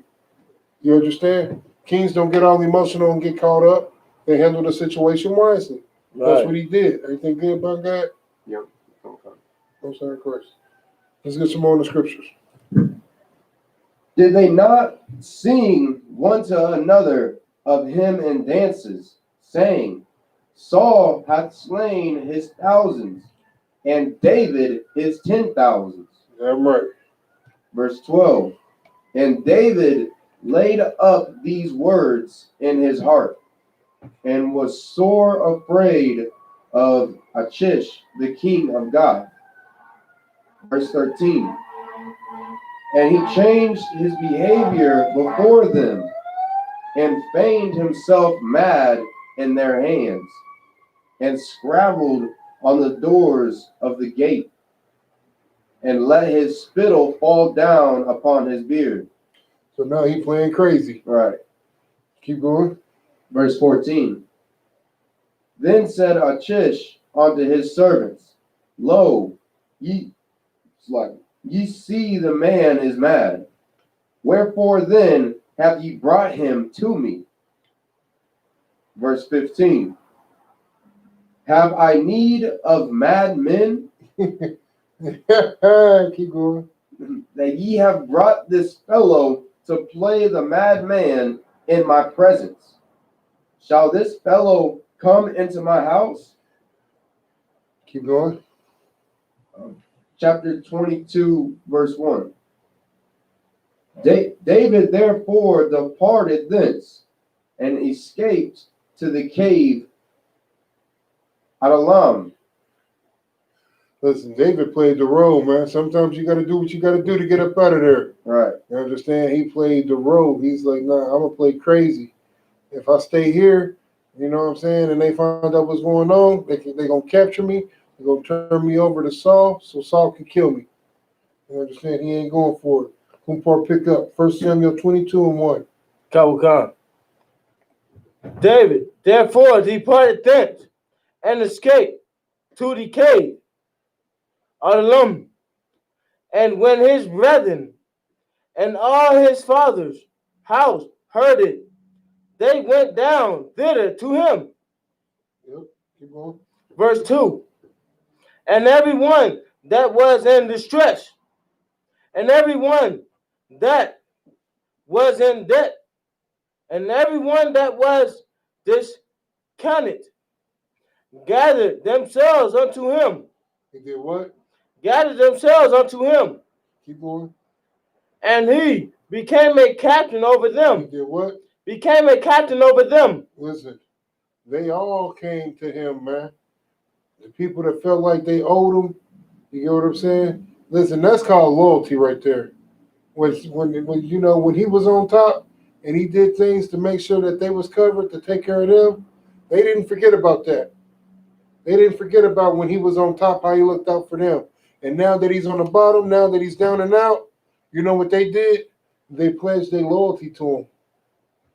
You understand? Kings don't get all emotional and get caught up. They handle the situation wisely. Right. That's what he did. Everything good about God? Yep. I'm sorry, Christ. Let's get some more in the scriptures. Did they not sing one to another of him in dances, saying, Saul hath slain his thousands, and David his 10,000s? I'm right. Verse 12. And David laid up these words in his heart, and was sore afraid of Achish, the king of God. Verse 13. And he changed his behavior before them, and feigned himself mad in their hands, and scrabbled on the doors of the gate, and let his spittle fall down upon his beard. So now he playing crazy. Right. Keep going. Verse 14. Then said Achish unto his servants, Lo, ye see the man is mad. Wherefore then have ye brought him to me? Verse 15. Have I need of mad men? Keep going. That ye have brought this fellow to play the madman in my presence. Shall this fellow come into my house? Keep going. Chapter 22, verse 1. David therefore departed thence, and escaped to the cave Adullam. Listen, David played the role, man. Sometimes you got to do what you got to do to get up out of there. Right. You understand? He played the role. He's like, nah, I'm going to play crazy. If I stay here, you know what I'm saying, and they find out what's going on, they're going to capture me. They're going to turn me over to Saul so Saul can kill me. You understand? He ain't going for it. Kumpar pick up 1 Samuel 22 and 1. Kawakam. David therefore departed thence and escaped to the cave Adullam. And when his brethren and all his father's house heard it, they went down thither to him. Yep. Keep going. Verse 2. And everyone that was in distress, and everyone that was in debt, and everyone that was discontented, gathered themselves unto him. He did what? Gathered themselves unto him. Keep going. And he became a captain over He them. did what? Became a captain over them. Listen, they all came to him, man. The people that felt like they owed him, you get what I'm saying? Listen, that's called loyalty right there. When you know, when he was on top and he did things to make sure that they was covered, to take care of them, they didn't forget about that. They didn't forget about when he was on top, how he looked out for them. And now that he's on the bottom, now that he's down and out, you know what they did? They pledged their loyalty to him.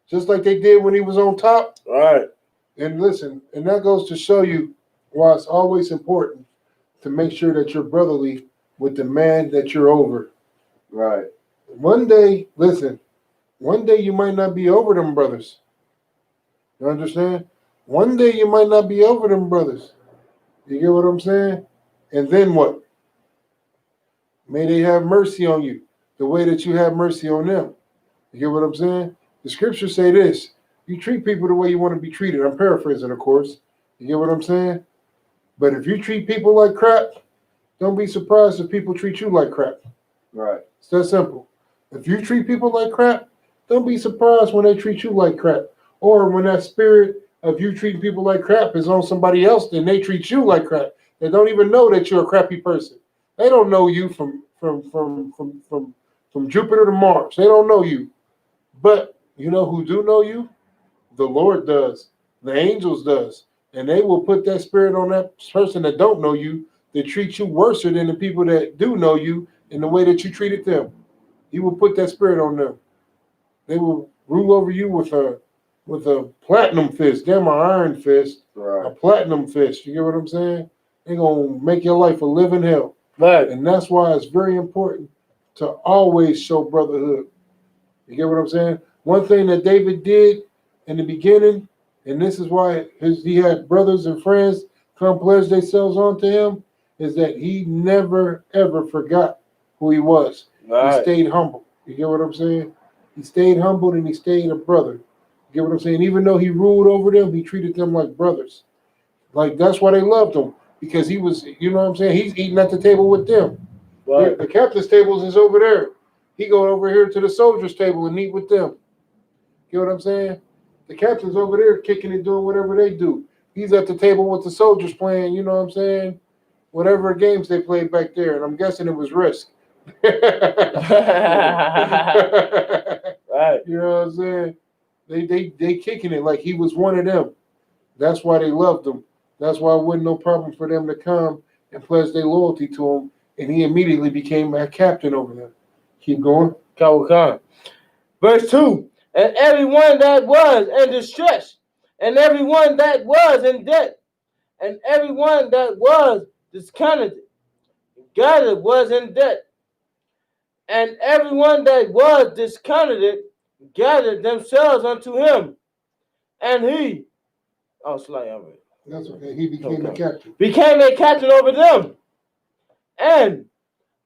Just like they did when he was on top. All right. And listen, and that goes to show you why it's always important to make sure that you're brotherly with the man that you're over. Right. One day, listen, one day you might not be over them brothers. You understand? One day you might not be over them brothers. You get what I'm saying? And then what? May they have mercy on you the way that you have mercy on them. You get what I'm saying? The scriptures say this. You treat people the way you want to be treated. I'm paraphrasing, of course. You get what I'm saying? But if you treat people like crap, don't be surprised if people treat you like crap. Right. It's that simple. If you treat people like crap, don't be surprised when they treat you like crap. Or when that spirit of you treating people like crap is on somebody else, then they treat you like crap. They don't even know that you're a crappy person. They don't know you from Jupiter to Mars. They don't know you. But you know who do know you? The Lord does. The angels does. And they will put that spirit on that person that don't know you, that treat you worse than the people that do know you in the way that you treated them. He will put that spirit on them. They will rule over you with a platinum fist, damn, an iron fist, Right. a platinum fist. You get what I'm saying? They're gonna make your life a living hell. Right. And that's why it's very important to always show brotherhood. You get what I'm saying? One thing that David did in the beginning, and this is why he had brothers and friends come pledge themselves onto him, is that he never ever forgot who he was. Right. He stayed humble. You get what I'm saying? He stayed humble and he stayed a brother. You get what I'm saying? Even though he ruled over them, he treated them like brothers. Like, that's why they loved him, because he was, you know what I'm saying? He's eating at the table with them. Right. The captain's tables is over there. He go over here to the soldiers' table and eat with them. You know what I'm saying? The captain's over there kicking and doing whatever they do. He's at the table with the soldiers playing, you know what I'm saying? Whatever games they played back there. And I'm guessing it was Risk. Right. You know what I'm saying? They kicking it like he was one of them. That's why they loved him. That's why it wasn't no problem for them to come and pledge their loyalty to him. And he immediately became a captain over them. Keep going. Khan. Verse 2. And everyone that was in distress, and everyone that was in debt, and everyone that was discontented, gathered was in debt, and everyone that was discontented gathered themselves unto him, and he, That's okay. He became a captain. Became a captain over them, and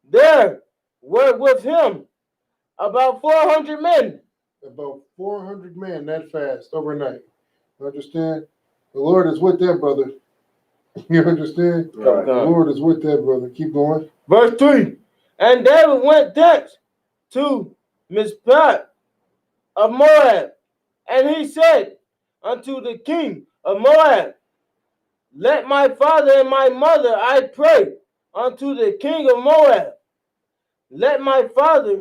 there were with him about 400 men. About 400 men that fast overnight. You understand? The Lord is with that brother. You understand? Right. The Lord is with that brother. Keep going. Verse 3. And David went thence to Mizpah of Moab, and he said unto the king of Moab, let my father and my mother, I pray, unto the king of Moab. Let my father,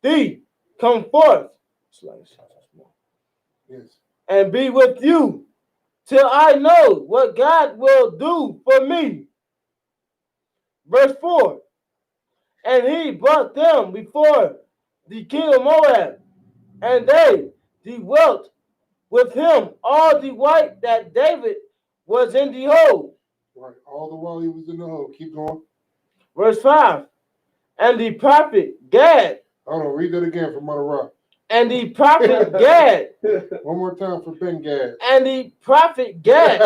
thee come forth, Yes. and be with you, till I know what God will do for me. Verse 4. And he brought them before the king of Moab, and they dwelt with him all the while that David was in the hole. Right. All the while he was in the hole. Keep going. Verse 5. And the prophet Gad. Hold on. Read that again for Mother Rock. And the prophet Gad. One more time for Ben Gad. And the prophet Gad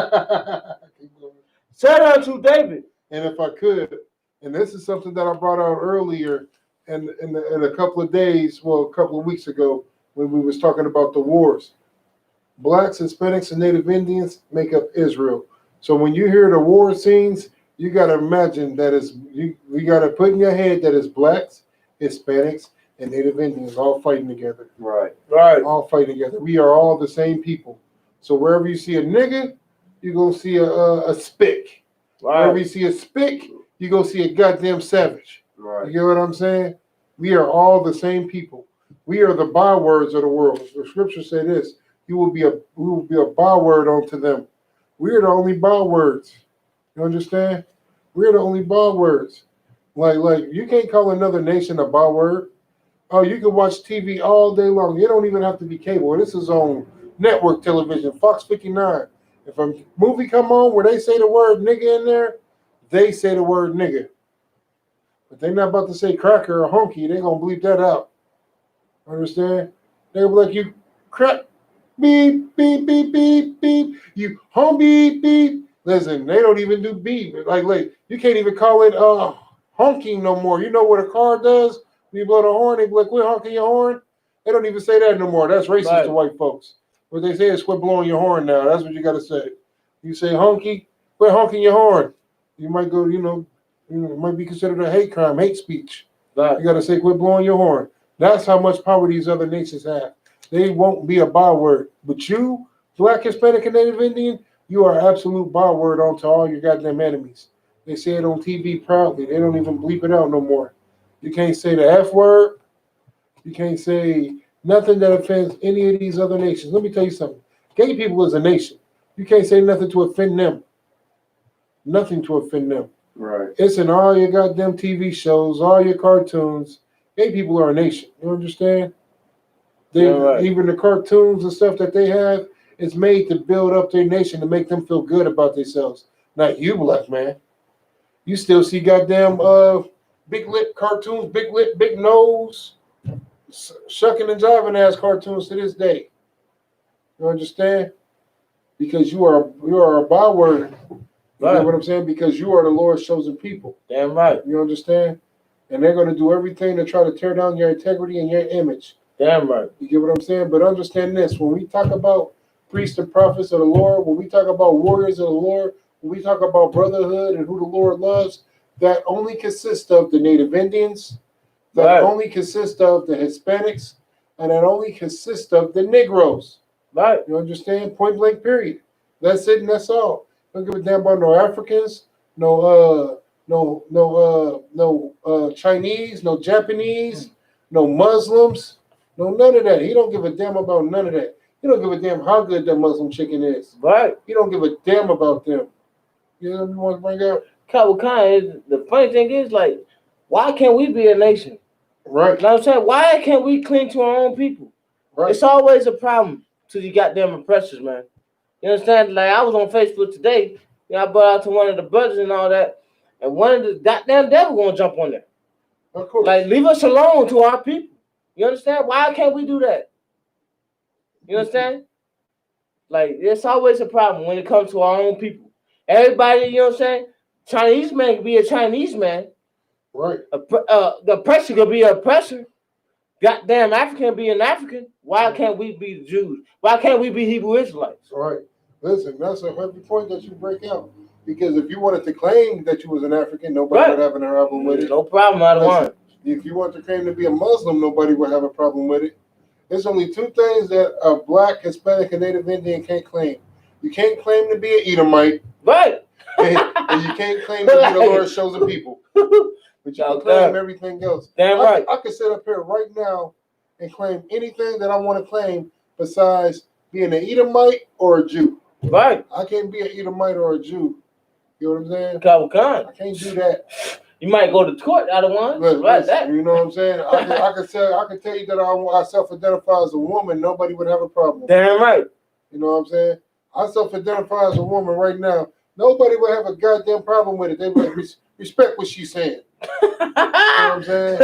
Keep going. said unto David. And if I could, and this is something that I brought out earlier in a couple of days, well, a couple of weeks ago, when we was talking about the wars. Blacks, Hispanics, and Native Indians make up Israel. So when you hear the war scenes, you got to imagine that you got to put in your head that it's blacks, Hispanics, and Native Indians all fighting together. Right. Right. All fighting together. We are all the same people. So wherever you see a nigga, you're going to see a spick. Right. Wherever you see a spick, you're going to see a goddamn savage. Right. You get what I'm saying? We are all the same people. We are the bywords of the world. The scripture say this: we will be a byword unto them. We are the only bywords. You understand? We're the only bywords. Like you can't call another nation a byword. Oh, you can watch TV all day long. It don't even have to be cable. This is on network television, Fox 59. If a movie come on where they say the word nigga in there, they say the word nigga. But they're not about to say cracker or honky. They're going to bleep that out. Understand? They'll be like, you crack, beep, beep, beep, beep, beep. You home beep, beep. Listen, they don't even do beep. Like you can't even call it honking no more. You know what a car does? When you blow the horn, they be like, quit honking your horn. They don't even say that no more. That's racist to white folks. What they say is quit blowing your horn now. That's what you got to say. You say honky, quit honking your horn. You might go, it might be considered a hate crime, hate speech. Right. You got to say quit blowing your horn. That's how much power these other nations have. They won't be a byword. But you, Black, Hispanic, and Native Indian, you are absolute byword onto all your goddamn enemies. They say it on TV proudly. They don't even bleep it out no more. You can't say the F word. You can't say nothing that offends any of these other nations. Let me tell you something. Gay people is a nation. You can't say nothing to offend them. Nothing to offend them. Right. It's in all your goddamn TV shows, all your cartoons. Gay people are a nation. You understand? Even the cartoons and stuff that they have, it's made to build up their nation, to make them feel good about themselves. Not you, black man. You still see goddamn big lip cartoons, big lip, big nose, shucking and jiving ass cartoons to this day. You understand? Because you are a byword. You know what I'm saying? Because you are the Lord's chosen people. Damn right. You understand? And they're going to do everything to try to tear down your integrity and your image. Damn right. You get what I'm saying? But understand this: when we talk about priests and prophets of the Lord, when we talk about warriors of the Lord, when we talk about brotherhood and who the Lord loves, that only consists of the Native Indians, that only consists of the Hispanics, and that only consists of the Negroes. Right. You understand? Point blank, period. That's it and that's all. Don't give a damn about no Africans, no Chinese, no Japanese, no Muslims, no none of that. He don't give a damn about none of that. He don't give a damn how good that Muslim chicken is. Right. He don't give a damn about them. You know what you want to bring up? The funny thing is, like, why can't we be a nation? Right. You know what I'm saying? Why can't we cling to our own people? Right. It's always a problem to the goddamn oppressors, man. You understand? Like, I was on Facebook today. I brought out to one of the brothers and all that, and one of the goddamn devil gonna jump on there. Of course. Like, leave us alone to our people. You understand? Why can't we do that? You understand? Like, it's always a problem when it comes to our own people. Everybody, you know what I'm saying? Chinese man can be a Chinese man. Right. The oppressor could be an oppressor. Goddamn African be an African. Why can't we be the Jews? Why can't we be Hebrew Israelites? Right. Listen, that's a heavy point that you break out. Because if you wanted to claim that you was an African, nobody would have a problem with it. No problem, I don't want it. If you want to claim to be a Muslim, nobody would have a problem with it. There's only two things that a Black, Hispanic, and Native Indian can't claim. You can't claim to be an Edomite. Right. And you can't claim to be the Lord's chosen people. But you can claim everything else. Damn right. I can sit up here right now and claim anything that I want to claim besides being an Edomite or a Jew. Right. I can't be an Edomite or a Jew. You know what I'm saying? I can't do that. You might go to court out of one. Listen, you know what I'm saying? I can tell you that I self-identify as a woman. Nobody would have a problem. Damn right. You know what I'm saying? I self-identify as a woman right now. Nobody would have a goddamn problem with it. They would respect what she's saying. You know what I'm saying?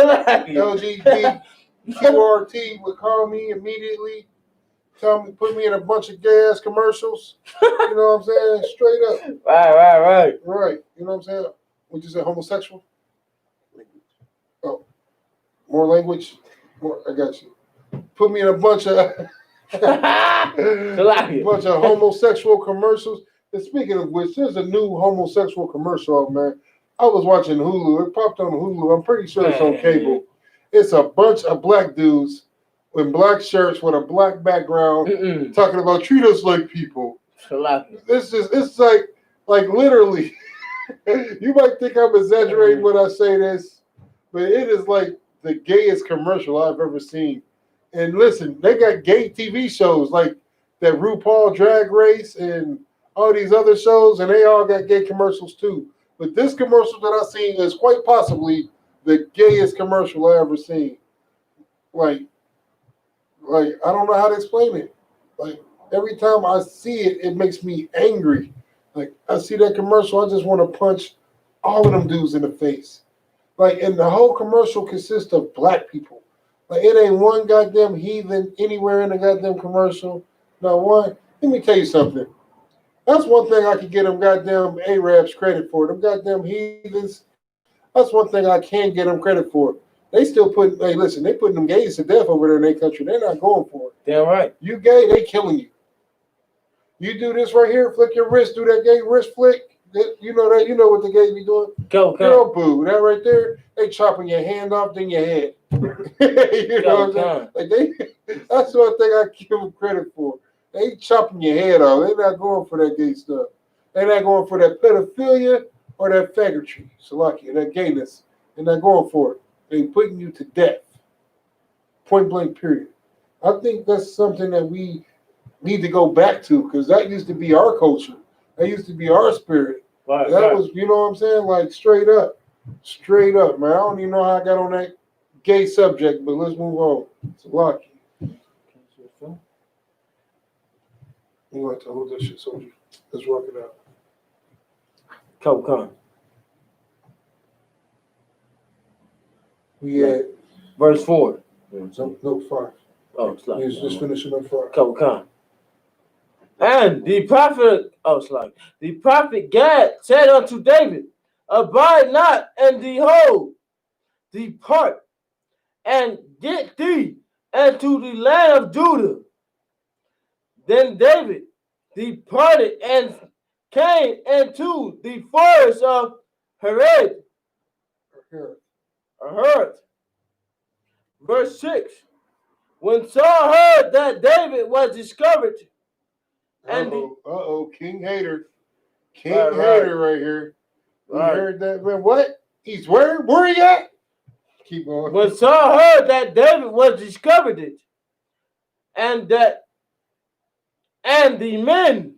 LGBTQRT would call me immediately, tell me, put me in a bunch of gay ass commercials. You know what I'm saying? Straight up. Right. Right. You know what I'm saying? Would you say homosexual? Oh, more language? More, I got you. Put me in a bunch of bunch of homosexual commercials. And speaking of which, there's a new homosexual commercial out, man. I was watching Hulu. It popped on Hulu. I'm pretty sure it's on cable. It's a bunch of black dudes in black shirts with a black background talking about treat us like people. It's like literally. You might think I'm exaggerating when I say this, but it is like the gayest commercial I've ever seen. And listen, they got gay TV shows like that RuPaul Drag Race and all these other shows, and they all got gay commercials too. But this commercial that I've seen is quite possibly the gayest commercial I ever seen. Like I don't know how to explain it. Like every time I see it, it makes me angry. Like I see that commercial, I just want to punch all of them dudes in the face. Like, and the whole commercial consists of black people. Like it ain't one goddamn heathen anywhere in the goddamn commercial. Not one. Let me tell you something. That's one thing I can get them goddamn Arabs credit for. Them goddamn heathens. That's one thing I can get them credit for. They still put. Hey, listen, they putting them gays to death over there in their country. They're not going for it. Damn right. You gay, they killing you. You do this right here, flick your wrist, do that gay wrist flick. You know that. You know what the gays be doing. Girl, boo, that right there. They chopping your hand off, then your head. You know what I'm saying? Like that's one thing I give them credit for. They chopping your head off. They're not going for that gay stuff. They're not going for that pedophilia or that faggotry, Salakia, that gayness. They're not going for it. They're putting you to death. Point blank, period. I think that's something that we need to go back to because that used to be our culture. That used to be our spirit. Right, that was, you know what I'm saying? Like straight up, man. I don't even know how I got on that gay subject, but let's move on. Salakia. You want to hold that shit, soldier? Let's rock it out. Come. We at verse 4. No 5. Oh, it's like just finishing up 5. Come. And the prophet Gad said unto David, abide not, and behold, depart, and get thee into the land of Judah. Then David departed and came into the forest of Herod. Verse 6. When Saul heard that David was discovered, and King Hater. Hater right here. We heard that, man. What? He's where? Where he at? Keep going. When Saul heard that David was discovered, and the men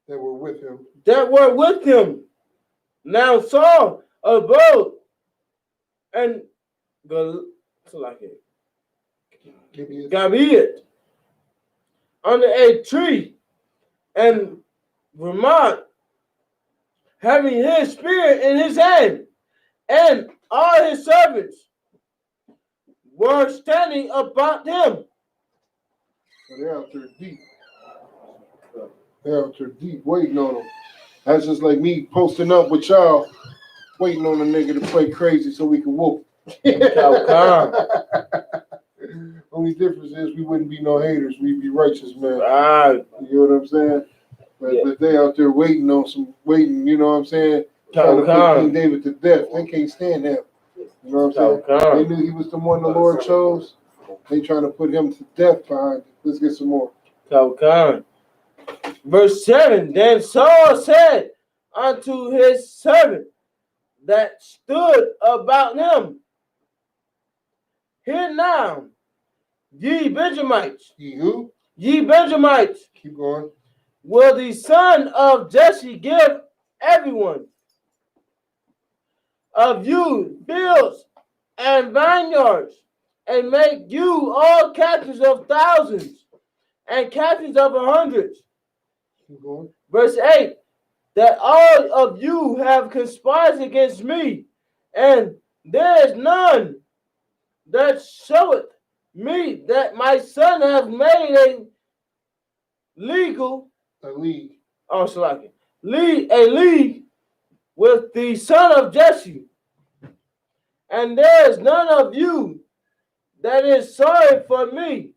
that were with him. Now Saul abode and Gibeah under a tree, and Ramon having his spear in his hand, and all his servants were standing about him. So they're out there deep. They're out there deep, waiting on them. That's just like me posting up with y'all, waiting on a nigga to play crazy so we can whoop. Only difference is we wouldn't be no haters. We'd be righteous, man. Right. You know what I'm saying? But they out there waiting, you know what I'm saying? Trying to put King David to death. They can't stand him. You know what I'm saying? They knew he was the one the Lord chose. They trying to put him to death behind it. Let's get some more. Verse 7. Then Saul said unto his servant that stood about him, hear now, ye Benjamites. Ye who? Ye Benjamites. Keep going. Will the son of Jesse give everyone of you fields and vineyards, and make you all captains of thousands, and captains of 100s. Keep going. Verse 8, that all of you have conspired against me, and there is none that showeth me that my son hath made a legal, A league. oh, Salaki, a league with the son of Jesse, and there is none of you that is sorry for me,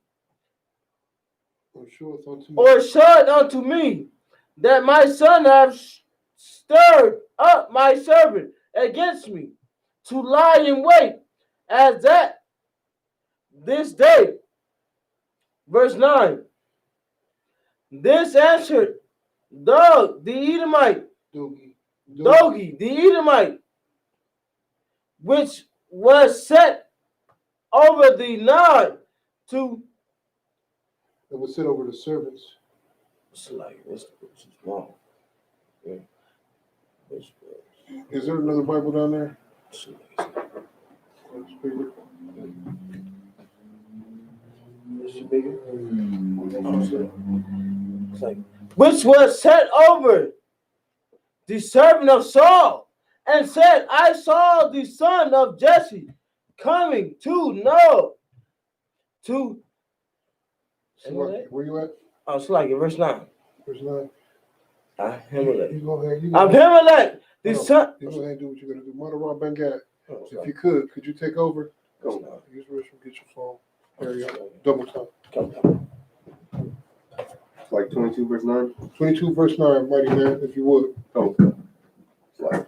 or showeth unto me that my son hath stirred up my servant against me to lie in wait as that this day. Verse 9. This answered Doeg the Edomite, Doegi the Edomite, which was set over the Nod to. It was set over the servants. It's like it's wrong. Yeah. Is there another Bible down there? It's bigger. It's like, which was set over the servant of Saul, and said, I saw the son of Jesse coming to know. To where you at? Oh, it's like in verse 9. Verse 9. Ahimelech. You go ahead. Ahimelech, the son. You go ahead and do what you're gonna do. Mother Ben-Gad. If you could you take over? Go. Use the restroom, get your phone. There you go. Double time. Like 22 verse 9? 22 verse 9, mighty man, if you would. Oh. Like,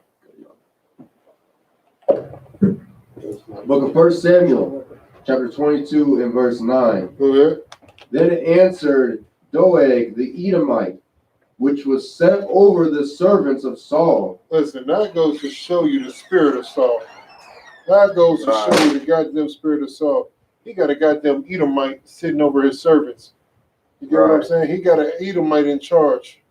Book of 1 Samuel, chapter 22 and verse 9. Go ahead. Then answered Doeg the Edomite, which was set over the servants of Saul. Listen, that goes to show you the spirit of Saul. That goes to show you the goddamn spirit of Saul. He got a goddamn Edomite sitting over his servants. You get what I'm saying? He got an Edomite in charge.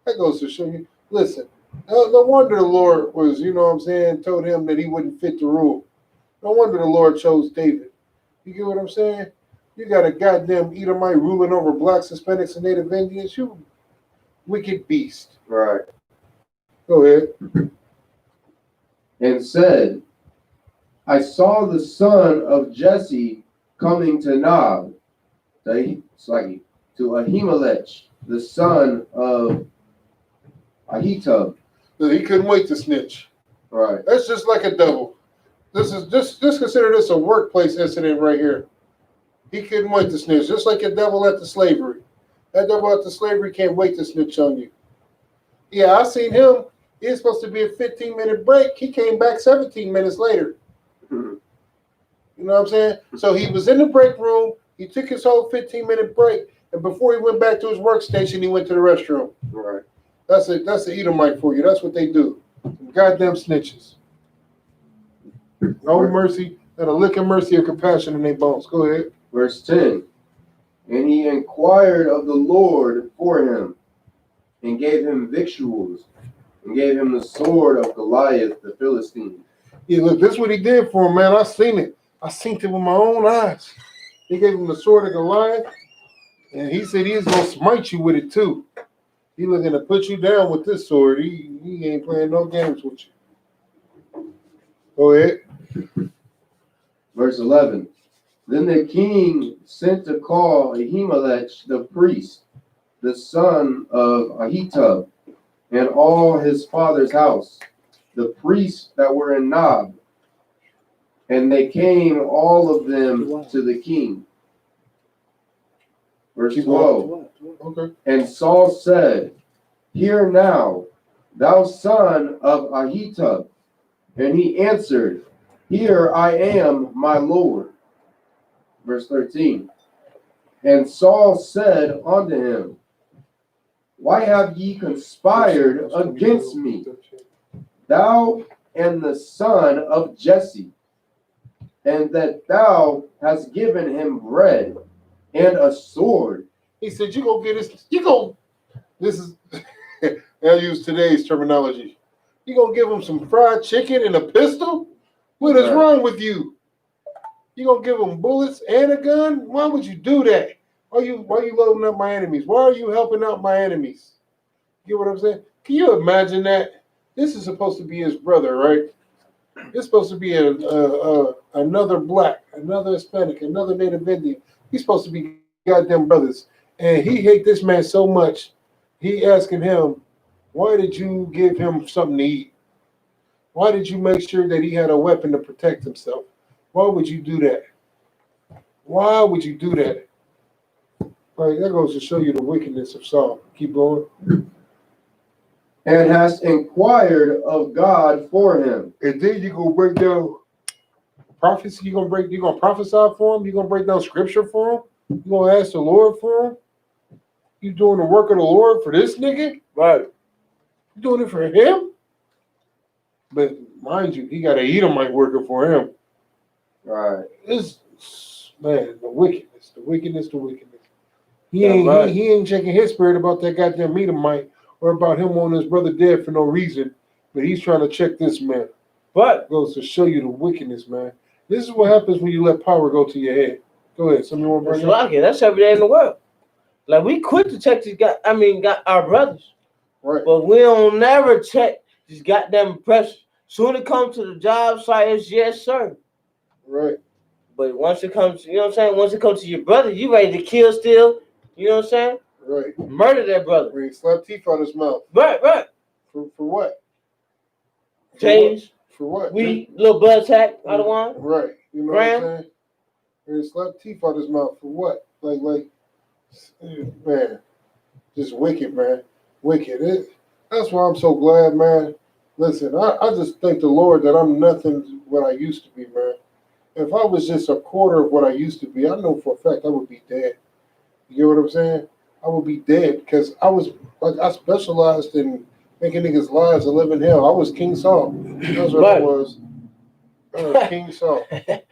That goes to show you. Listen, no wonder the Lord was, you know what I'm saying, told him that he wouldn't fit the rule. No wonder the Lord chose David. You get what I'm saying? You got a goddamn Edomite ruling over blacks, Hispanics, and Native Indians. You wicked beast. Right. Go ahead. And said, I saw the son of Jesse coming to Nob, to Ahimelech, the son of Ahitub. He couldn't wait to snitch. Right. That's just like a devil. This is just consider this a workplace incident right here. He couldn't wait to snitch, just like a devil at the slavery. That devil at the slavery can't wait to snitch on you. Yeah, I seen him. He was supposed to be a 15-minute break. He came back 17 minutes later. You know what I'm saying? So he was in the break room. He took his whole 15-minute break, and before he went back to his workstation, he went to the restroom. Right. That's an Edomite for you. That's what they do. Goddamn snitches. No mercy, not a lick of mercy or compassion in their bones. Go ahead. Verse 10. And he inquired of the Lord for him, and gave him victuals, and gave him the sword of Goliath the Philistine. Yeah, look, this is what he did for him, man. I seen it. I seen it with my own eyes. He gave him the sword of Goliath, and he said he's gonna smite you with it too. He looking to put you down with this sword. He ain't playing no games with you. Go ahead. Verse 11. Then the king sent to call Ahimelech the priest, the son of Ahitub, and all his father's house, the priests that were in Nob. And they came, all of them, to the king. Verse 12. Okay. And Saul said, Hear now, thou son of Ahitub. And he answered, Here I am, my lord. Verse 13. And Saul said unto him, Why have ye conspired against me, thou and the son of Jesse, and that thou hast given him bread and a sword? He said, you go get this. This is, I'll use today's terminology. You gonna give him some fried chicken and a pistol? What is wrong with you? You gonna give him bullets and a gun? Why would you do that? Why you loading up my enemies? Why are you helping out my enemies? You get what I'm saying? Can you imagine that? This is supposed to be his brother, right? It's supposed to be another black, another Hispanic, another Native Indian. He's supposed to be goddamn brothers. And he hate this man so much, he asking him, why did you give him something to eat? Why did you make sure that he had a weapon to protect himself? Why would you do that? Why would you do that? Like, that goes to show you the wickedness of Saul. Keep going. And hast inquired of God for him. And then you gonna break down prophecy. You gonna prophesy for him. You gonna break down scripture for him. You gonna ask the Lord for him. You doing the work of the Lord for this nigga? Right. You doing it for him? But mind you, he got an Edomite working for him. Right. This man, the wickedness. He Yeah, ain't right. he ain't checking his spirit about that goddamn Edomite or about him wanting his brother dead for no reason. But he's trying to check this man. But Goes to show you the wickedness, man. This is what happens when you let power go to your head. Go ahead. Somebody want to bring up? that's every day in the world. Like, we quit to check these guys. Got our brothers. Right. But we don't never check these goddamn pressures. Soon it comes to the job site, it's yes, sir. Right. But once it comes, you know what I'm saying? Once it comes to your brother, you ready to kill still. You know what I'm saying? Right. Murder that brother. When he slapped teeth out his mouth. Right. For what? Change. For what? We little blood sack out of one. Right. You know Graham. what I'm saying? When he slapped teeth out his mouth. For what? Like, man. Just wicked, man. Wicked. That's why I'm so glad, man. Listen, I just thank the Lord that I'm nothing what I used to be, man. If I was just a quarter of what I used to be, I know for a fact I would be dead. You get what I'm saying? I would be dead because I specialized in making niggas' lives a living hell. I was King Saul. That's what I was. I was King Saul. Right.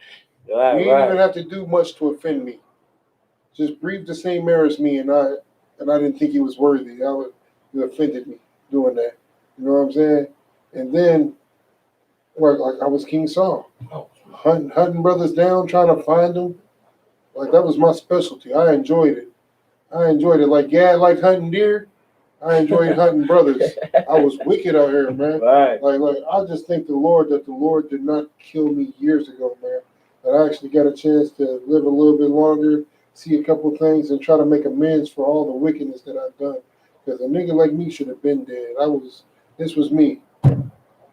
You didn't even have to do much to offend me. Just breathe the same air as me, and I didn't think he was worthy. You offended me doing that. You know what I'm saying? And then, like I was King Saul, hunting brothers down, trying to find them. Like, that was my specialty. I enjoyed it. Like Gad, like hunting deer. I enjoyed hunting brothers. I was wicked out here, man. Right. Like I just thank the Lord that the Lord did not kill me years ago, man. That I actually got a chance to live a little bit longer, see a couple things, and try to make amends for all the wickedness that I've done. Because a nigga like me should have been dead. This was me.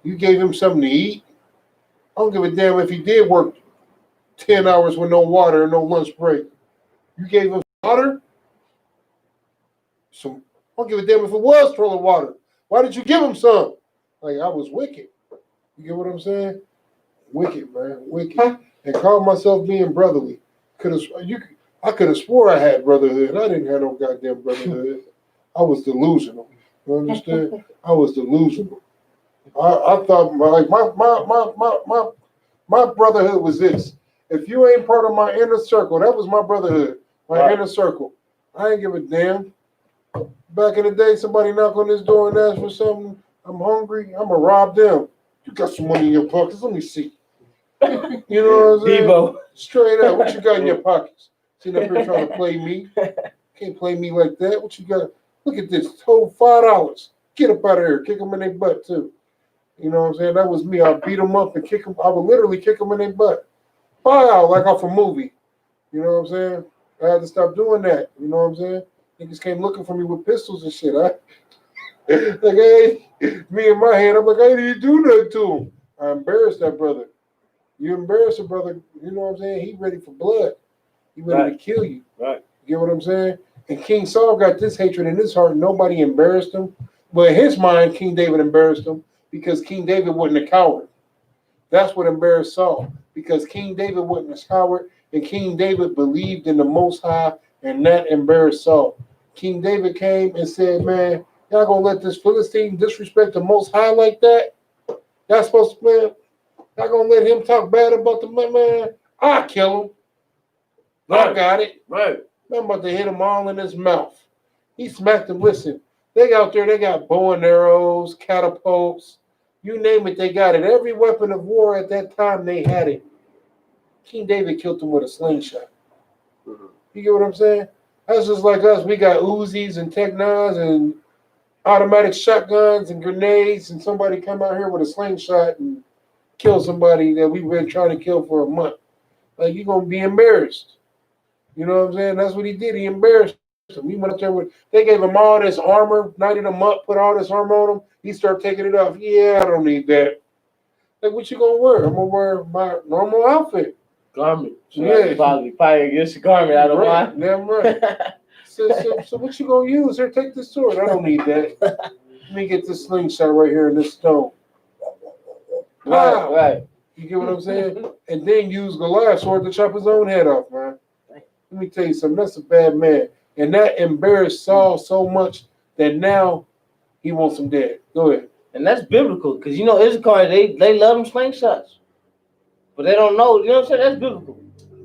You gave him something to eat. I don't give a damn if he did work 10 hours with no water and no lunch break. You gave him water? I don't give a damn if it was trolling water. Why did you give him some? Like, I was wicked. You get what I'm saying? Wicked, man. Wicked. And call myself being brotherly. I could have swore I had brotherhood. I didn't have no goddamn brotherhood. I was delusional. You understand? I was delusional. I thought my brotherhood was this. If you ain't part of my inner circle, that was my brotherhood. My inner circle. I ain't give a damn. Back in the day, somebody knock on this door and ask for something. I'm hungry. I'm gonna rob them. You got some money in your pockets? Let me see. You know what I'm saying? Debo. Straight up. What you got in your pockets? Sitting up here trying to play me. Can't play me like that. What you got? Look at this. Told $5. Get up out of here. Kick them in their butt too. You know what I'm saying? That was me. I beat them up and kick them. I would literally kick them in their butt. Wow, like off a movie. You know what I'm saying? I had to stop doing that. You know what I'm saying? Niggas came looking for me with pistols and shit. Like, hey, me in my hand, I'm like, I didn't do nothing to him. I embarrassed that brother. You embarrass a brother, you know what I'm saying? He ready for blood. He ready to kill you. Right. You get what I'm saying? And King Saul got this hatred in his heart. Nobody embarrassed him. But in his mind, King David embarrassed him because King David wasn't a coward. That's what embarrassed Saul. Because King David wasn't a coward, and King David believed in the Most High, and that embarrassed Saul. King David came and said, man, y'all gonna let this Philistine disrespect the Most High like that? Y'all supposed to, man, y'all gonna let him talk bad about the man? I'll kill him. Right. I got it. Right. I'm about to hit him all in his mouth. He smacked him. Listen, they out there, they got bow and arrows, catapults, you name it, they got it. Every weapon of war at that time, they had it. King David killed him with a slingshot. You get what I'm saying? King David killed him with a slingshot. You know what I'm saying? And Saul, That's just like us. We got Uzis and Tech-9s and automatic shotguns and grenades, and somebody come out here with a slingshot and kill somebody that we've been trying to kill for a month. Like, you're going to be embarrassed. You know what I'm saying? That's what he did. He embarrassed him. He went up there with, they gave him all this armor, knighted him up, put all this armor on him. He started taking it off. Yeah, I don't need that. Like, what you going to wear? I'm going to wear my normal outfit. Garment. So Yeah. probably against the garment. I don't Right, know. damn right. So what you going to use? Here, take this sword. I don't need that. Let me get this slingshot right here in this stone. Wow. Right. You get what I'm saying? And then use Goliath's sword to chop his own head off, man. Let me tell you something. That's a bad man. And that embarrassed Saul so much that now he wants him dead. Go ahead. And that's biblical, because you know Issachar, they love them slingshots. But they don't know, you know what I'm saying? That's biblical.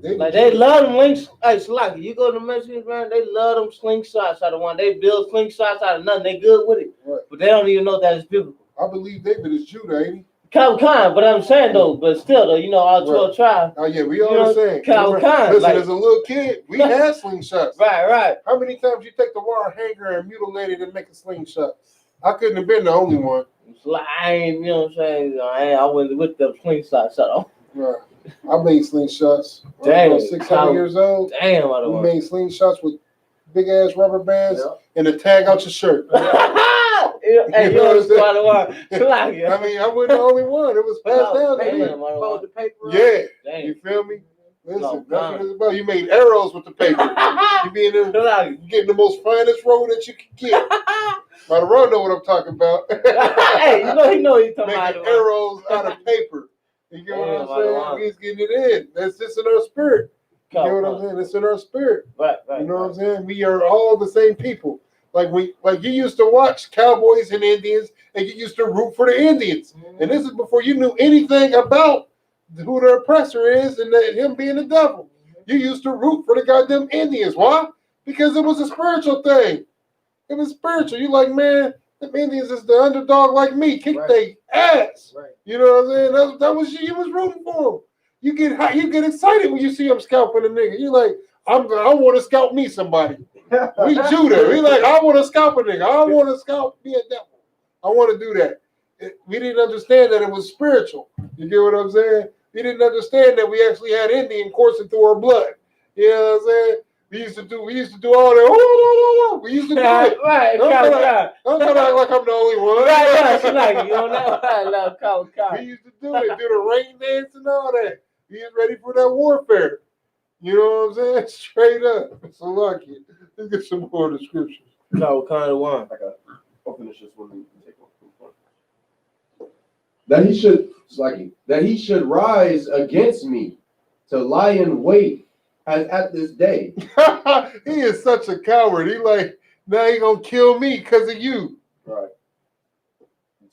They love them links. Hey, Shalaki, you go to the Mexicans, man, they love them slingshots out of one. They build slingshots out of nothing. They good with it. Right. But they don't even know that it's biblical. I believe David is Judah, ain't he? Khan, but I'm saying though, but still though, you know, all 12 tribes. Oh yeah, we all the same. Khan. Listen, as a little kid, we had slingshots. Right. How many times you take the wire hanger and mutilate it and make a slingshot? I couldn't have been the only one. I ain't, you know what I'm saying? I wasn't with them slingshots at all. Right. I made slingshots. Damn. I was 600 years old. Damn, we made slingshots with big ass rubber bands and a tag out your shirt. Hey, you know what I'm saying? I mean, I wasn't the only one. It was passed down to me. The paper. Yeah. Damn. You feel me? Listen, that's God. what it's about. You made arrows with the paper. You be in there getting the most finest roll that you can get. Maderon know what I'm talking about. Hey, you know he's talking about making arrows out of paper. You get what I'm saying? He's getting it in. That's just in our spirit. You get what I'm saying? It's in our spirit. Right. You know what I'm saying? We are all the same people. Like you used to watch Cowboys and Indians, and you used to root for the Indians. And this is before you knew anything about who the oppressor is and him being the devil. You used to root for the goddamn Indians. Why? Because it was a spiritual thing. It was spiritual. You like, man, the Indians is the underdog like me. Kick their ass. Right. You know what I'm saying? That was you was rooting for them. You get excited when you see them scalping a nigga. You like, I want to scalp me somebody. We Judah. We like, I want to scalp a nigga. I want to scalp me a devil. I want to do that. We didn't understand that it was spiritual. You get what I'm saying? We didn't understand that we actually had Indian coursing through our blood. You know what I'm saying? We used to do all that. We used to do it. Right. Don't try to act like I'm the only one. Right. You don't know. We used to do it. Do the rain dance and all that. We was ready for that warfare. You know what I'm saying? Straight up. So lucky. Let's get some more of the scriptures. No, kind of one. I'll finish this one. That he should rise against me to lie in wait as at this day. He is such a coward. He like, now he gonna kill me because of you. Right.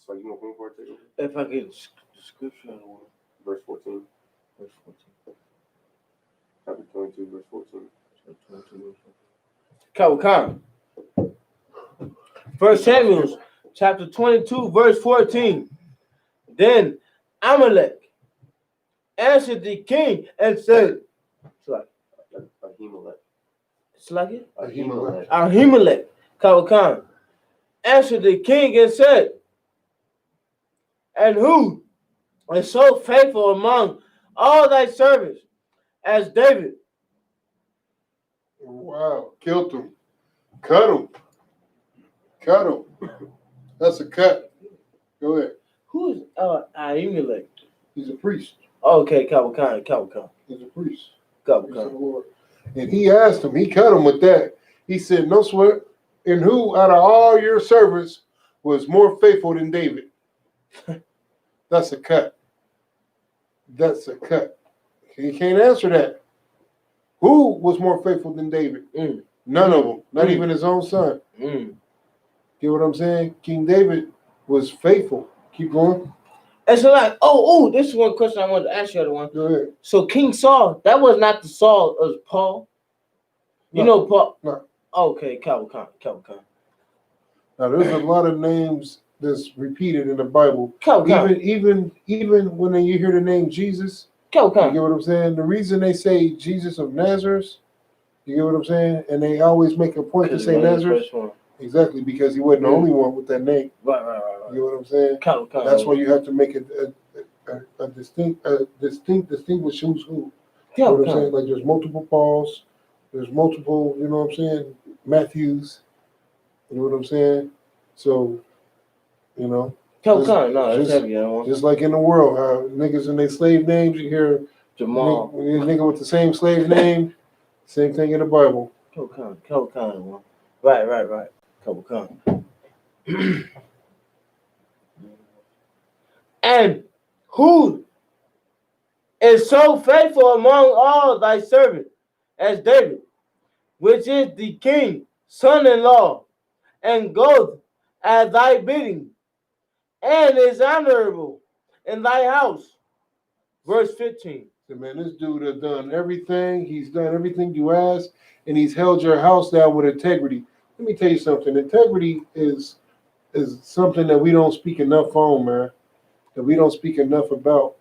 So you gonna for it? If I get the scripture, verse 14. Chapter 22, verse 14. Come. 1 Samuel, chapter 22, verse 14. Then Amalek answered the king and said, Ahimelech, Kawakam, answered the king and said, and who is so faithful among all thy servants as David? Wow, killed him. Cut him. That's a cut. Go ahead. Who is Ahimelech? He's a priest. Okay, Kawakam. He's a priest. Kawakam. And he asked him, he cut him with that. He said, no sweat. And who out of all your servants was more faithful than David? That's a cut. He can't answer that. Who was more faithful than David? None of them. Not even his own son. Get what I'm saying? King David was faithful. Keep going. And so like, this is one question I wanted to ask you, other one. Go ahead. So King Saul, that was not the Saul of Paul. You know Paul. No. Okay, Kawakam. Now there's a lot of names that's repeated in the Bible. Even when you hear the name Jesus, you get what I'm saying? The reason they say Jesus of Nazareth You get what I'm saying? And they always make a point to say Nazareth. Exactly, because he wasn't the only one with that name. Right. You get what I'm saying? That's why you have to make a distinguish who's who. You know what I'm saying? Like there's multiple Pauls, there's multiple, you know what I'm saying, Matthews. You know what I'm saying? So, you know. Just like in the world, how niggas in their slave names, you hear Jamal. Nigga with the same slave name, same thing in the Bible. Kokan. Right. Kokan. And who is so faithful among all thy servants as David, which is the king, son-in-law, and goeth at thy bidding, and is honorable in thy house. Verse 15. So, man, this dude has done everything. He's done everything you asked, and he's held your house down with integrity. Let me tell you something. Integrity is something that we don't speak enough on, man. That we don't speak enough about.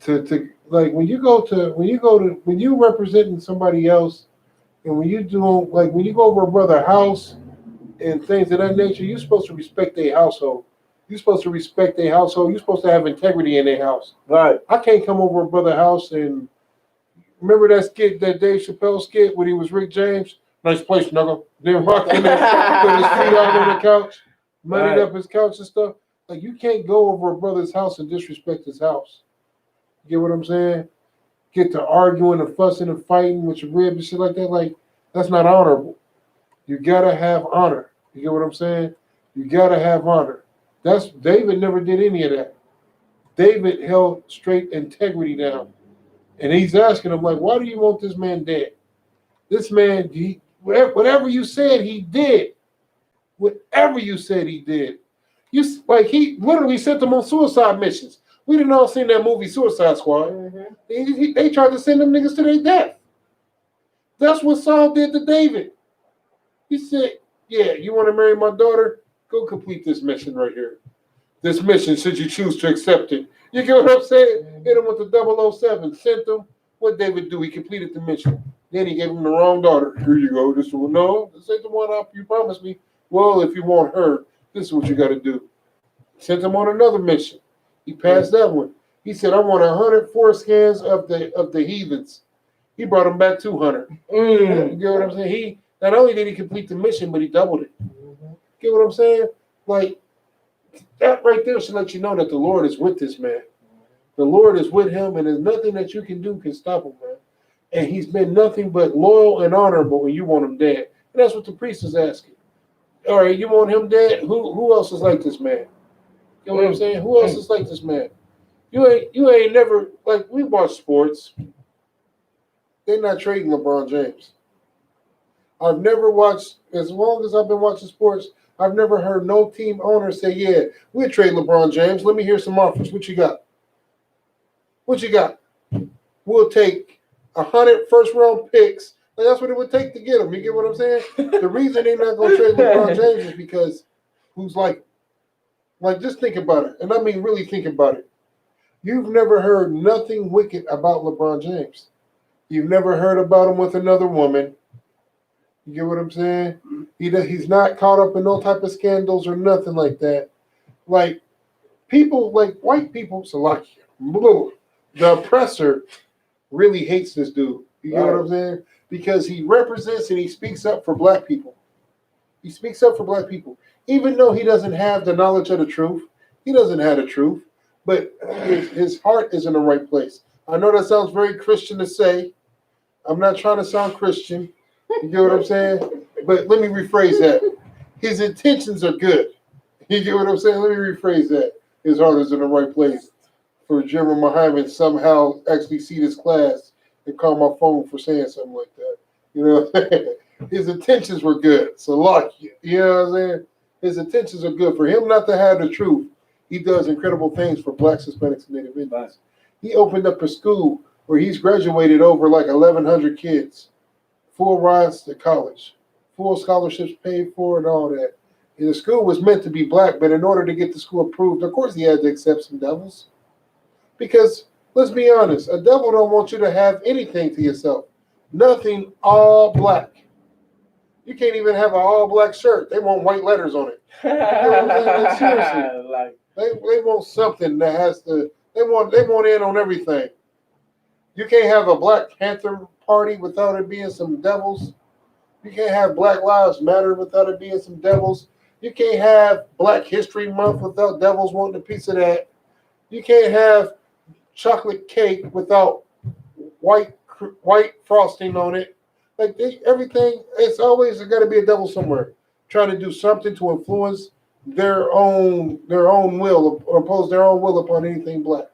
To like when you representing somebody else, and when you go over a brother's house and things of that nature, you're supposed to respect their household. You're supposed to respect their household. You're supposed to have integrity in their house. Right. I can't come over a brother's house and remember that skit, that Dave Chappelle skit when he was Rick James? Nice place, snuggle. Then rocking there, put his feet out on the couch, muddied up his couch and stuff. Like you can't go over a brother's house and disrespect his house. You get what I'm saying? Get to arguing and fussing and fighting with your rib and shit like that. Like that's not honorable. You gotta have honor. You get what I'm saying? You gotta have honor. That's David never did any of that. David held straight integrity down. And he's asking him, like, why do you want this man dead? This man, whatever you said, he did. Whatever you said, he did. He literally sent them on suicide missions. We didn't all seen that movie Suicide Squad. Mm-hmm. They tried to send them niggas to their death. That's what Saul did to David. He said, yeah, you want to marry my daughter? Go complete this mission right here. This mission, should you choose to accept it. You get what I'm saying? Hit him with the 007, sent him. What David do? He completed the mission. Then he gave him the wrong daughter. Here you go. This one. No, this ain't the one you promised me. Well, if you want her, this is what you got to do. Sent him on another mission. He passed that one. He said, I want 100 foreskins of the heathens. He brought him back 200. You get what I'm saying? He not only did he complete the mission, but he doubled it. Get what I'm saying? Like, that right there should let you know that the Lord is with this man. The Lord is with him, and there's nothing that you can do can stop him, man. And he's been nothing but loyal and honorable when you want him dead. And that's what the priest is asking. All right, you want him dead? Who else is like this man? You know what I'm saying? Who else is like this man? You ain't never, like, we watch sports. They're not trading LeBron James. I've never watched, as long as I've been watching sports, I've never heard no team owner say, yeah, we'll trade LeBron James. Let me hear some offers. What you got? What you got? We'll take 100 first-round picks. Like, that's what it would take to get him. You get what I'm saying? The reason they're not going to trade LeBron James is because who's like, just think about it. And I mean, really think about it. You've never heard nothing wicked about LeBron James. You've never heard about him with another woman. You get what I'm saying? He's not caught up in no type of scandals or nothing like that. Like, people, like white people, the oppressor really hates this dude. You get what I'm saying? Because he represents and he speaks up for black people. He speaks up for black people. Even though he doesn't have the knowledge of the truth, he doesn't have the truth, but his heart is in the right place. I know that sounds very Christian to say. I'm not trying to sound Christian. You get what I'm saying? But let me rephrase that. His intentions are good. You get what I'm saying? Let me rephrase that. His heart is in the right place. For General Muhammad somehow actually see this class and call my phone for saying something like that. You know, his intentions were good. So lucky. You know what I'm saying? His intentions are good. For him not to have the truth, he does incredible things for blacks, Hispanics, and Native Indians. He opened up a school where he's graduated over like 1,100 kids. Full rides to college, full scholarships paid for, and all that. And the school was meant to be black, but in order to get the school approved, of course he had to accept some devils. Because let's be honest, a devil don't want you to have anything to yourself. Nothing all black. You can't even have an all black shirt. They want white letters on it. You know what I'm saying? Like, seriously. Like, They want something that has to. They want in on everything. You can't have a Black Panther party without it being some devils. You can't have Black Lives Matter without it being some devils. You can't have Black History Month without devils wanting a piece of that. You can't have chocolate cake without white frosting on it. Like everything, it's always got to be a devil somewhere trying to do something to influence their own will or impose their own will upon anything black.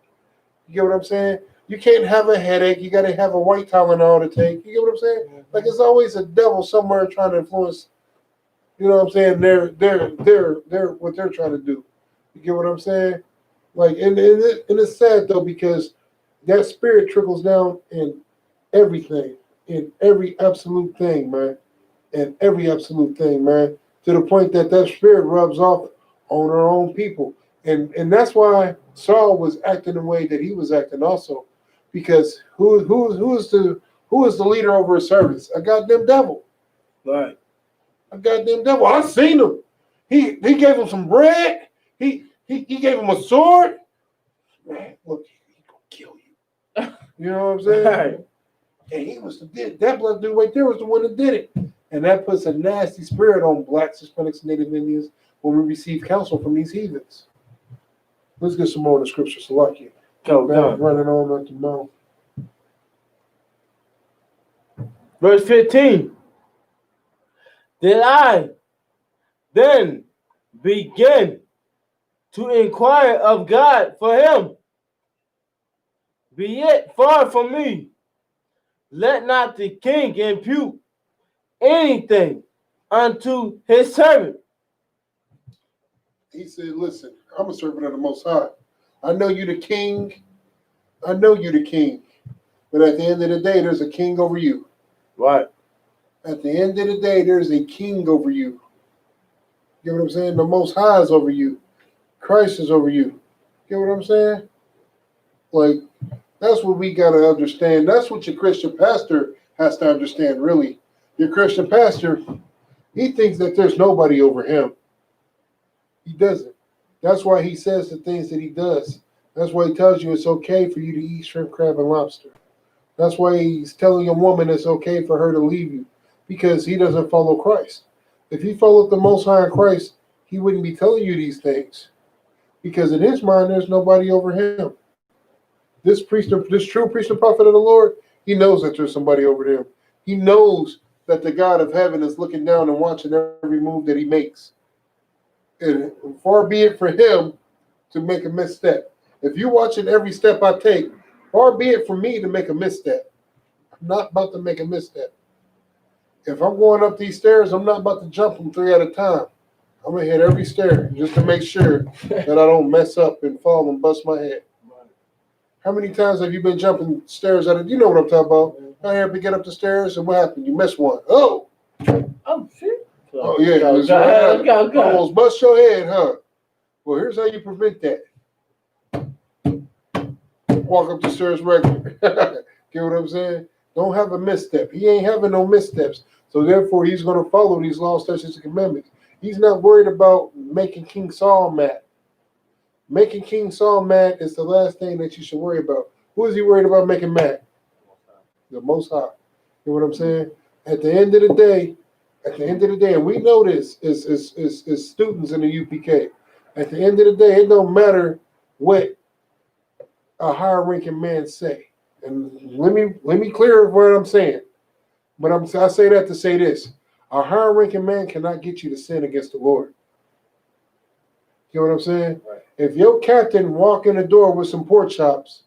You get what I'm saying? You can't have a headache. You got to have a white Tylenol to take. You get what I'm saying? Like it's always a devil somewhere trying to influence. You know what I'm saying? They're what they're trying to do. You get what I'm saying? Like and it's sad though because that spirit trickles down in everything, in every absolute thing, man, in every absolute thing, man, to the point that spirit rubs off on our own people, and that's why Saul was acting the way that he was acting also, because who is the leader over his servants? A goddamn devil, right. a goddamn devil. I seen him. He gave him some bread. He gave him a sword. Man, look, he gonna kill you. You know what I'm saying? Right. And he was that black dude right there was the one that did it. And that puts a nasty spirit on blacks, Hispanics, and Native Indians when we receive counsel from these heathens. Let's get some more of the scripture, Salakia. Go, running on at the mouth. Verse 15. Did I then begin to inquire of God for him? Be it far from me. Let not the king impute anything unto his servant. He said, listen, I'm a servant of the Most High. I know you the king. I know you the king. But at the end of the day, there's a king over you. Right. At the end of the day, there's a king over you. You know what I'm saying? The Most High is over you. Christ is over you. You know what I'm saying? Like, that's what we got to understand. That's what your Christian pastor has to understand, really. Your Christian pastor, he thinks that there's nobody over him. He doesn't. That's why he says the things that he does. That's why he tells you it's okay for you to eat shrimp, crab, and lobster. That's why he's telling a woman it's okay for her to leave you, because he doesn't follow Christ. If he followed the Most High in Christ, he wouldn't be telling you these things, because in his mind, there's nobody over him. This true priest and prophet of the Lord, he knows that there's somebody over him. He knows that the God of heaven is looking down and watching every move that he makes. And far be it for him to make a misstep. If you're watching every step I take, far be it for me to make a misstep. I'm not about to make a misstep. If I'm going up these stairs, I'm not about to jump them 3 at a time. I'm going to hit every stair just to make sure that I don't mess up and fall and bust my head. How many times have you been jumping stairs you know what I'm talking about? I have to get up the stairs, and what happened? You miss one. Oh, shit. Oh, yeah. Go. Almost bust your head, huh? Well, here's how you prevent that. Walk up the stairs regular. Get what I'm saying? Don't have a misstep. He ain't having no missteps. So therefore, he's going to follow these laws, statutes, and commandments. He's not worried about making King Saul mad. Making King Saul mad is the last thing that you should worry about. Who is he worried about making mad? The Most High. You know what I'm saying? At the end of the day, and we know this is students in the UPK. At the end of the day, it don't matter what a higher ranking man say. And let me clear what I'm saying. But I say that to say this. A higher ranking man cannot get you to sin against the Lord. You know what I'm saying? Right. If your captain walk in the door with some pork chops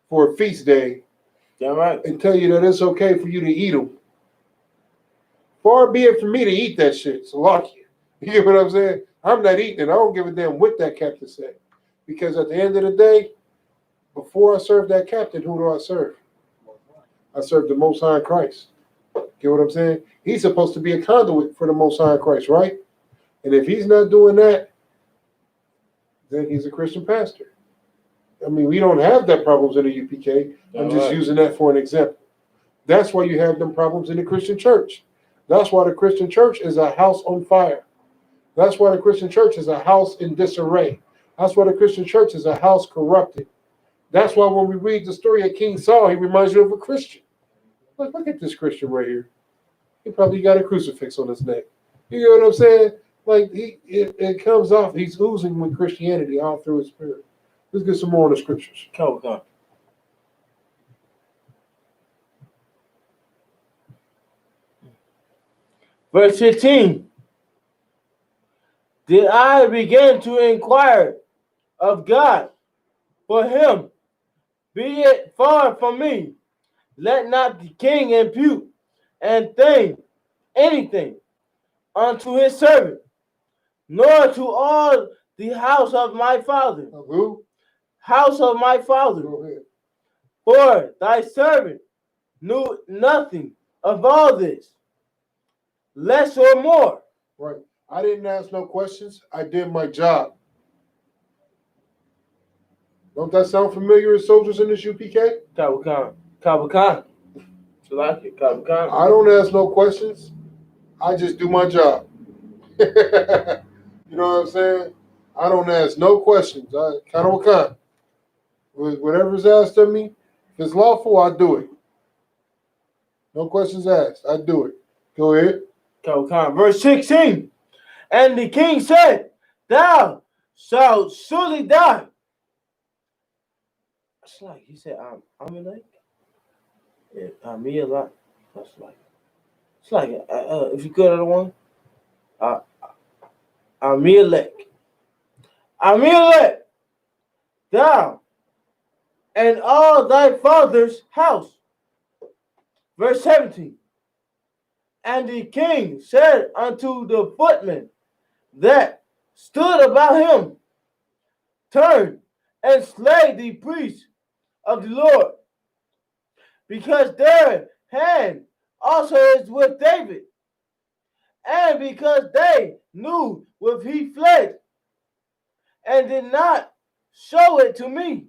for a feast day, right, and tell you that it's okay for you to eat them, far be it for me to eat that shit. So lucky. You get what I'm saying? I'm not eating it. I don't give a damn what that captain said. Because at the end of the day, before I serve that captain, who do I serve? I serve the Most High Christ. Get what I'm saying? He's supposed to be a conduit for the Most High Christ, right? And if he's not doing that, then he's a Christian pastor. I mean, we don't have that problems in the UPK. I'm just using that for an example. That's why you have them problems in the Christian church. That's why the Christian church is a house on fire. That's why the Christian church is a house in disarray. That's why the Christian church is a house corrupted. That's why when we read the story of King Saul, he reminds you of a Christian. Look at this Christian right here. He probably got a crucifix on his neck. You know what I'm saying? Like it comes off. He's oozing with Christianity all through his spirit. Let's get some more on the scriptures. Come on. Verse 15. Did I begin to inquire of God for him? Be it far from me. Let not the king impute anything unto his servant, nor to all the house of my father. Who? House of my father. Go ahead. For thy servant knew nothing of all this, less or more. Right. I didn't ask no questions. I did my job. Don't that sound familiar as soldiers in this UPK? Kabakan. Like it, Kabakan. I don't ask no questions. I just do my job. You know what I'm saying? I don't ask no questions. I kind of kind. Whatever's asked of me, if it's lawful, I do it. No questions asked. I do it. Go ahead. Kabakan. Verse 16. And the king said, thou shalt surely die. It's like he said, I'm a lake. Yeah, me a lot. That's like, it's like if you go to the one, I'm a lake. Thou and all thy father's house. Verse 17. And the king said unto the footmen that stood about him, turn and slay the priests of the Lord, because their hand also is with David, and because they knew whither he fled, and did not show it to me.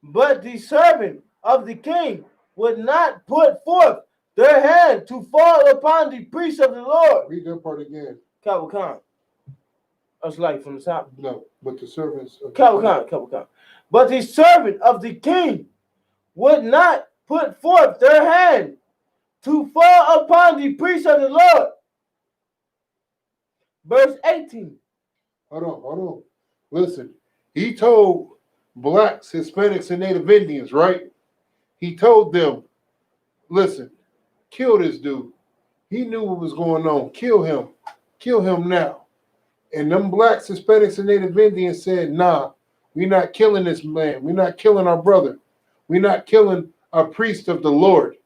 But the servant of the king would not put forth their hand to fall upon the priests of the Lord. Read that part again. Kabakan. That's like from the top. No, but the servants of Kabakan. But the servant of the king would not put forth their hand to fall upon the priests of the Lord. Verse 18. Hold on. Listen, he told blacks, Hispanics, and Native Indians, right? He told them, listen, kill this dude. He knew what was going on. Kill him. Kill him now. And them blacks, Hispanics, and Native Indians said, nah, we're not killing this man. We're not killing our brother. We're not killing a priest of the Lord.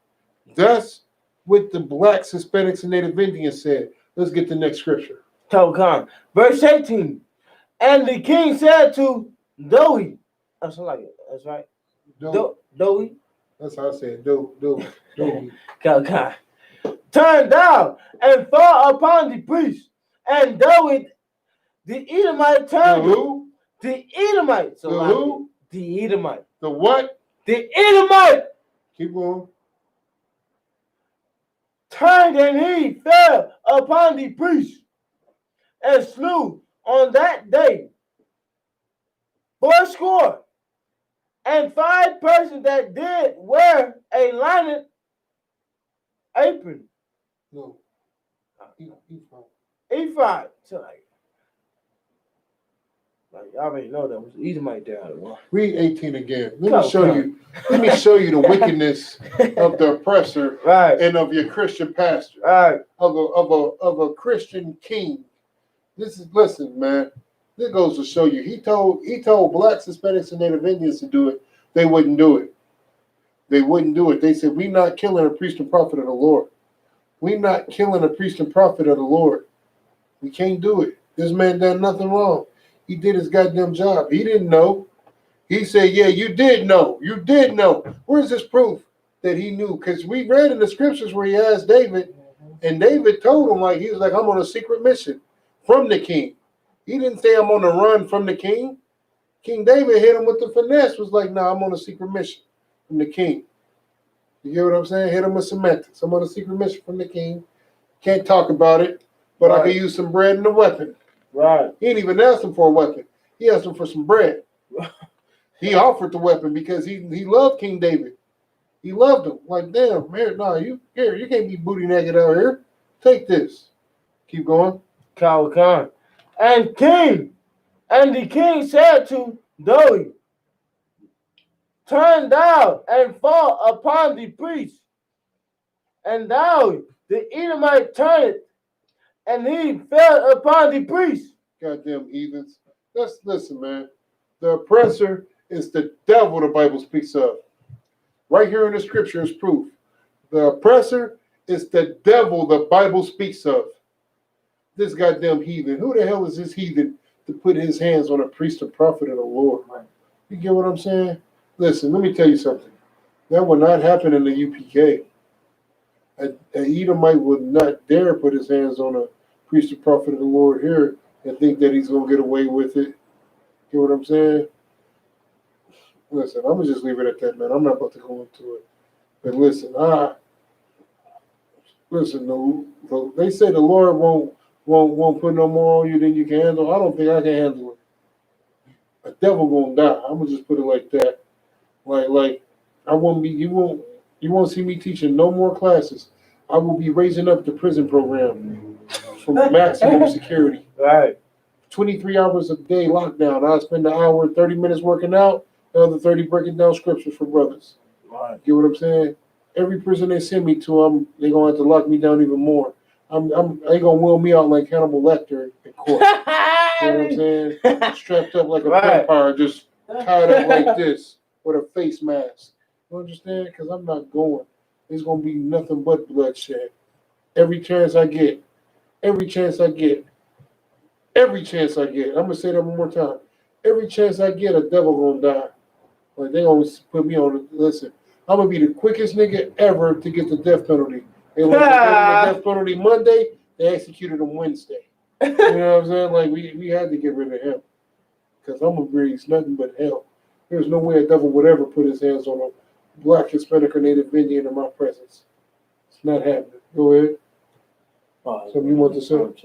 That's what the blacks, Hispanics, and Native Indians said. Let's get the next scripture. Verse 18. And the king said to Doe, that's like it. That's right. Doe. That's how I said Doe. Turn down and fall upon the priest. And Doe, the Edomite turned. The who? The Edomite. So the who? The Edomite. The what? The Edomite. Keep going. Turned and he fell upon the priest and slew on that day 80 and 5 persons that did wear a linen apron. No. Ephod. So like I already know that was Edomite there. Read 18 again. Let me show you the wickedness of the oppressor, right, and of your Christian pastor, right, of a Christian king. Listen, man. This goes to show you. He told blacks, Hispanics, and Native Indians to do it. They wouldn't do it. They said, we're not killing a priest and prophet of the Lord. We're not killing a priest and prophet of the Lord. We can't do it. This man done nothing wrong. He did his goddamn job. He didn't know. He said, yeah, you did know. You did know. Where's this proof that he knew? Because we read in the scriptures where he asked David, and David told him, he was like, I'm on a secret mission from the king. He didn't say I'm on the run from the king. King David hit him with the finesse, was like, nah, I'm on a secret mission from the king. You get what I'm saying? Hit him with semantics. I'm on a secret mission from the king. Can't talk about it, but I can use some bread and a weapon. Right. He didn't even ask him for a weapon. He asked him for some bread. He offered the weapon because he loved King David. He loved him. Like, damn, man, no, you can't be booty naked out here. Take this. Keep going. Khan. And the king said to David, turn down and fall upon the priest. And David, the Edomite, turned, and he fell upon the priest. Goddamn heathens. Listen, man. The oppressor is the devil the Bible speaks of. Right here in the scripture is proof. The oppressor is the devil the Bible speaks of. This goddamn heathen. Who the hell is this heathen to put his hands on a priest or prophet of the Lord? You get what I'm saying? Listen, let me tell you something. That will not happen in the UPK. An Edomite would not dare put his hands on a priest or prophet of the Lord here and think that he's going to get away with it. Get what I'm saying? Listen, I'm going to just leave it at that, man. I'm not about to go into it. But listen, they say the Lord won't put no more on you than you can handle. I don't think I can handle it. A devil gonna die. I'm gonna just put it like that. Like I won't be. You won't see me teaching no more classes. I will be raising up the prison program from maximum security. Right. 23 hours a day lockdown. I spend an hour and 30 minutes working out, the other 30 breaking down scriptures for brothers. Right. Get what I'm saying? Every prison they send me to, they're gonna have to lock me down even more. They gonna wheel me out like Hannibal Lecter in court. You know what I'm saying? Strapped up like a vampire, just tied up like this with a face mask. You understand? Because I'm not going. There's gonna be nothing but bloodshed. Every chance I get. I'm gonna say that one more time. Every chance I get, a devil gonna die. Like they gonna put me on. Listen, I'm gonna be the quickest nigga ever to get the death penalty. They want to give the death penalty Monday. They executed him Wednesday. You know what I'm saying? Like we had to get rid of him because I'm gonna breathe nothing but hell. There's no way a devil would ever put his hands on a Black, Hispanic, or Native Indian in my presence. It's not happening. Go ahead. Something you want to say? Most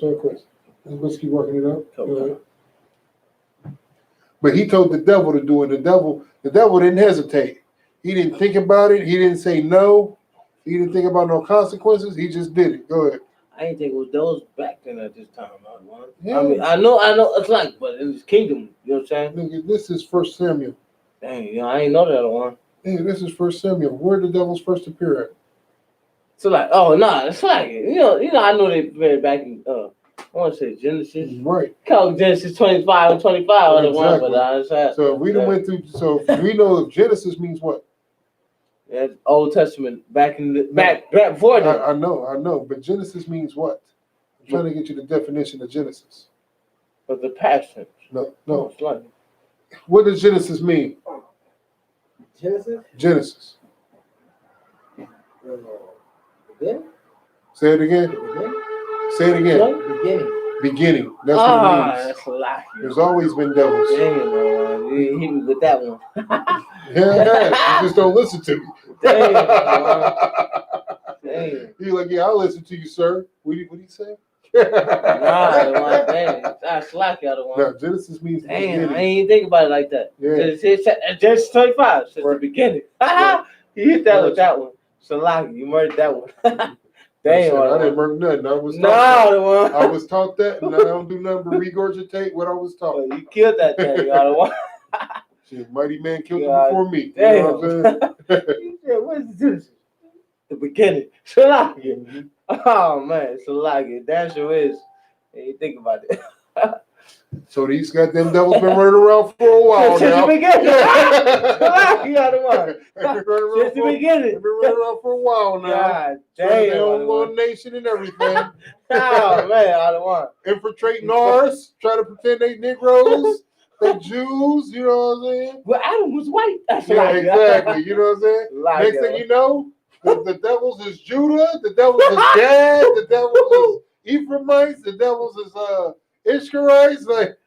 of the questions. Let's keep working it out. Go ahead. But he told the devil to do it. The devil didn't hesitate. He didn't think about it. He didn't say no. He didn't think about no consequences. He just did it. Go ahead. I didn't think it was those back then at this time. Yeah. I mean, I know it's like, but in this kingdom, you know what I'm saying? Nigga, this is 1 Samuel. Dang, I ain't know that one. Yeah, this is 1 Samuel. Where did the devils first appear at? So like, oh no, it's like you know, I know they appeared back in I want to say Genesis. Right. Call Genesis 25 and 25 Exactly. one, but so we done went through. So we know Genesis means what? Yeah, Old Testament back before that. I know, but Genesis means what? I'm trying to get you the definition of Genesis. But the passion. No. It's like, what does Genesis mean? Genesis. Say it again. Say it again. Beginning. That's what it means. That's a lie. There's always been devils. Dang it, man. You hit me with that one. Yeah, you just don't listen to me. Dang. You're like, yeah, I'll listen to you, sir. What do you say? Nah, dang. That's like the other one. No, Genesis means damn, I ain't even think about it like that. Yeah. Genesis 25 since the beginning. Right. You hit that with that one. Salaki, you murdered that one. Damn, I didn't murder nothing. I was taught that, and I don't do nothing but regurgitate what I was taught. You killed that thing, y'all. One. Mighty man killed him before me. Damn. You know what I'm saying? You said, what is this? The beginning. Salaki. Oh man, Salaki. That sure is. Hey, you think about it. So these goddamn devils been running around for a while Since now. the beginning. You got the one. Since the beginning. They've been running around for a while now. God damn. Their own little nation and everything. Oh man, I don't want. Infiltrating ours, trying to pretend they Negroes, they Jews, you know what I'm saying? Well, Adam was white. That's yeah, exactly. You know what I'm saying? Next thing you know, the devils is Judah, the devils is Gad, the devils is Ephraimites, the devils is Ishkarites. Like,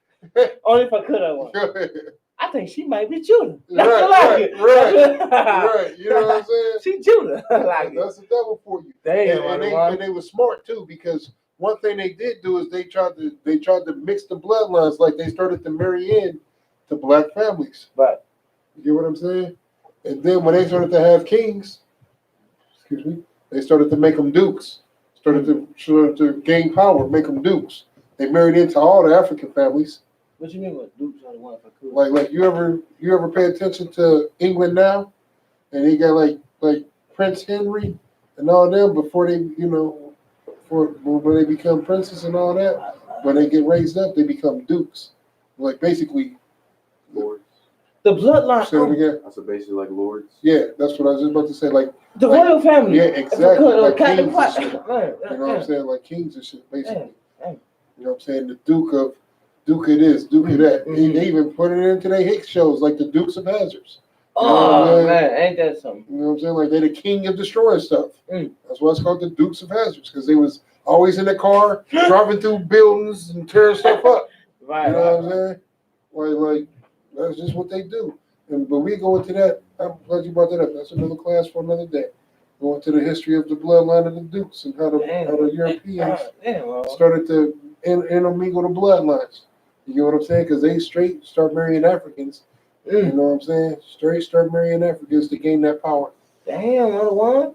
only if I could, I want. I think she might be Judah. Right. You know what I'm saying? She Judah. Like That's the devil for you. damn, And they were smart too, because one thing they did do is they tried to mix the bloodlines. Like they started to marry in to black families. Right. You get what I'm saying? And then when they started to have kings, they started to make them dukes. Started to gain power, make them dukes. They married into all the African families. What you mean with dukes are the one for cool? Like you ever pay attention to England now, and they got like Prince Henry and all them before they when they become princes and all that. When they get raised up, they become dukes. Like basically Lords. The bloodline. Say it again. So basically like lords. Yeah, that's what I was just about to say. Like The royal family. Yeah, exactly. Like kings and Right, shit. You know what I'm saying? Like kings and shit, basically. Yeah. You know what I'm saying? The Duke of this, Duke of that. They even put it into their hit shows, like the Dukes of Hazzards. Oh man, ain't that something? You know what I'm saying? Like they're the king of destroying stuff. Mm. That's why it's called the Dukes of Hazzards, because they was always in the car, driving through buildings and tearing stuff up. Right. You know what I'm saying? Like that's just what they do. But we go into that. I'm glad you brought that up. That's another class for another day. Go into the history of the bloodline of the Dukes and how the Europeans started to intermingle the bloodlines. You get what I'm saying? Because they straight start marrying Africans. You know what I'm saying? Straight start marrying Africans to gain that power. Damn, other one.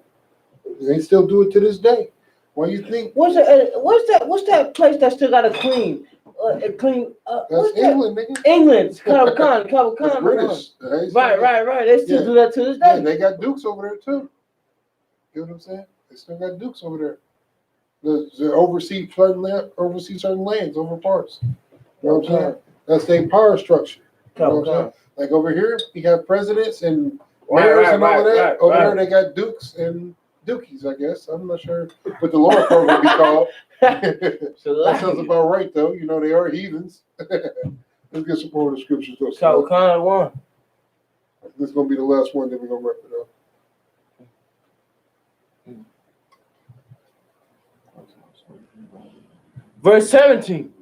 They still do it to this day. Why you think? What's that place that still got a queen? That's England, nigga. England, Cabo Khan. That's British. Right. They still do that to this day. Yeah, they got dukes over there too. You know what I'm saying? They still got dukes over there. They oversee certain lands over parts. You know what I'm saying? That's their power structure. You know what I'm saying? Like over here, we have presidents and mayors and all of that. Over there, they got dukes and dookies, I guess. I'm not sure what the lower part would be called. That sounds about right, though. You know, they are heathens. Let's get some more of the scriptures, though. Cabo Khan one. This is going to be the last one, then we're going to wrap it up. Verse 17.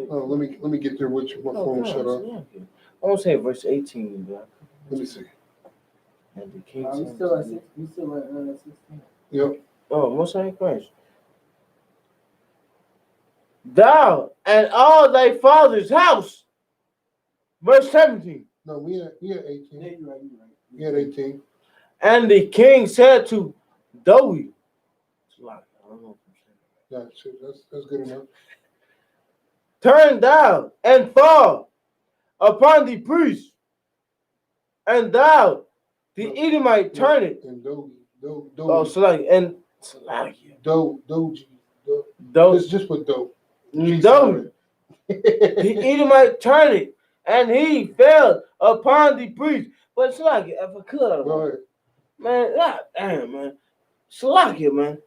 Let me get there with you. My phone shut off. I want to say verse 18. Bro. Let me see. And the king We still at 16. Yep. Oh, most high Christ. Thou and all thy father's house. Verse 17. No, we at 18. Yeah, you're right. We at 18. And the king said to Doeg, That's good enough. turn down and fall upon the priest, and thou, the Edomite, turn it. And Doge. Oh, Salakia. And Salakia. Doge. Just put Doge. Doeg. The Edomite turn it, and he fell upon the priest. But Salakia, if I could, Go ahead. man, God damn, man. Salakia, man.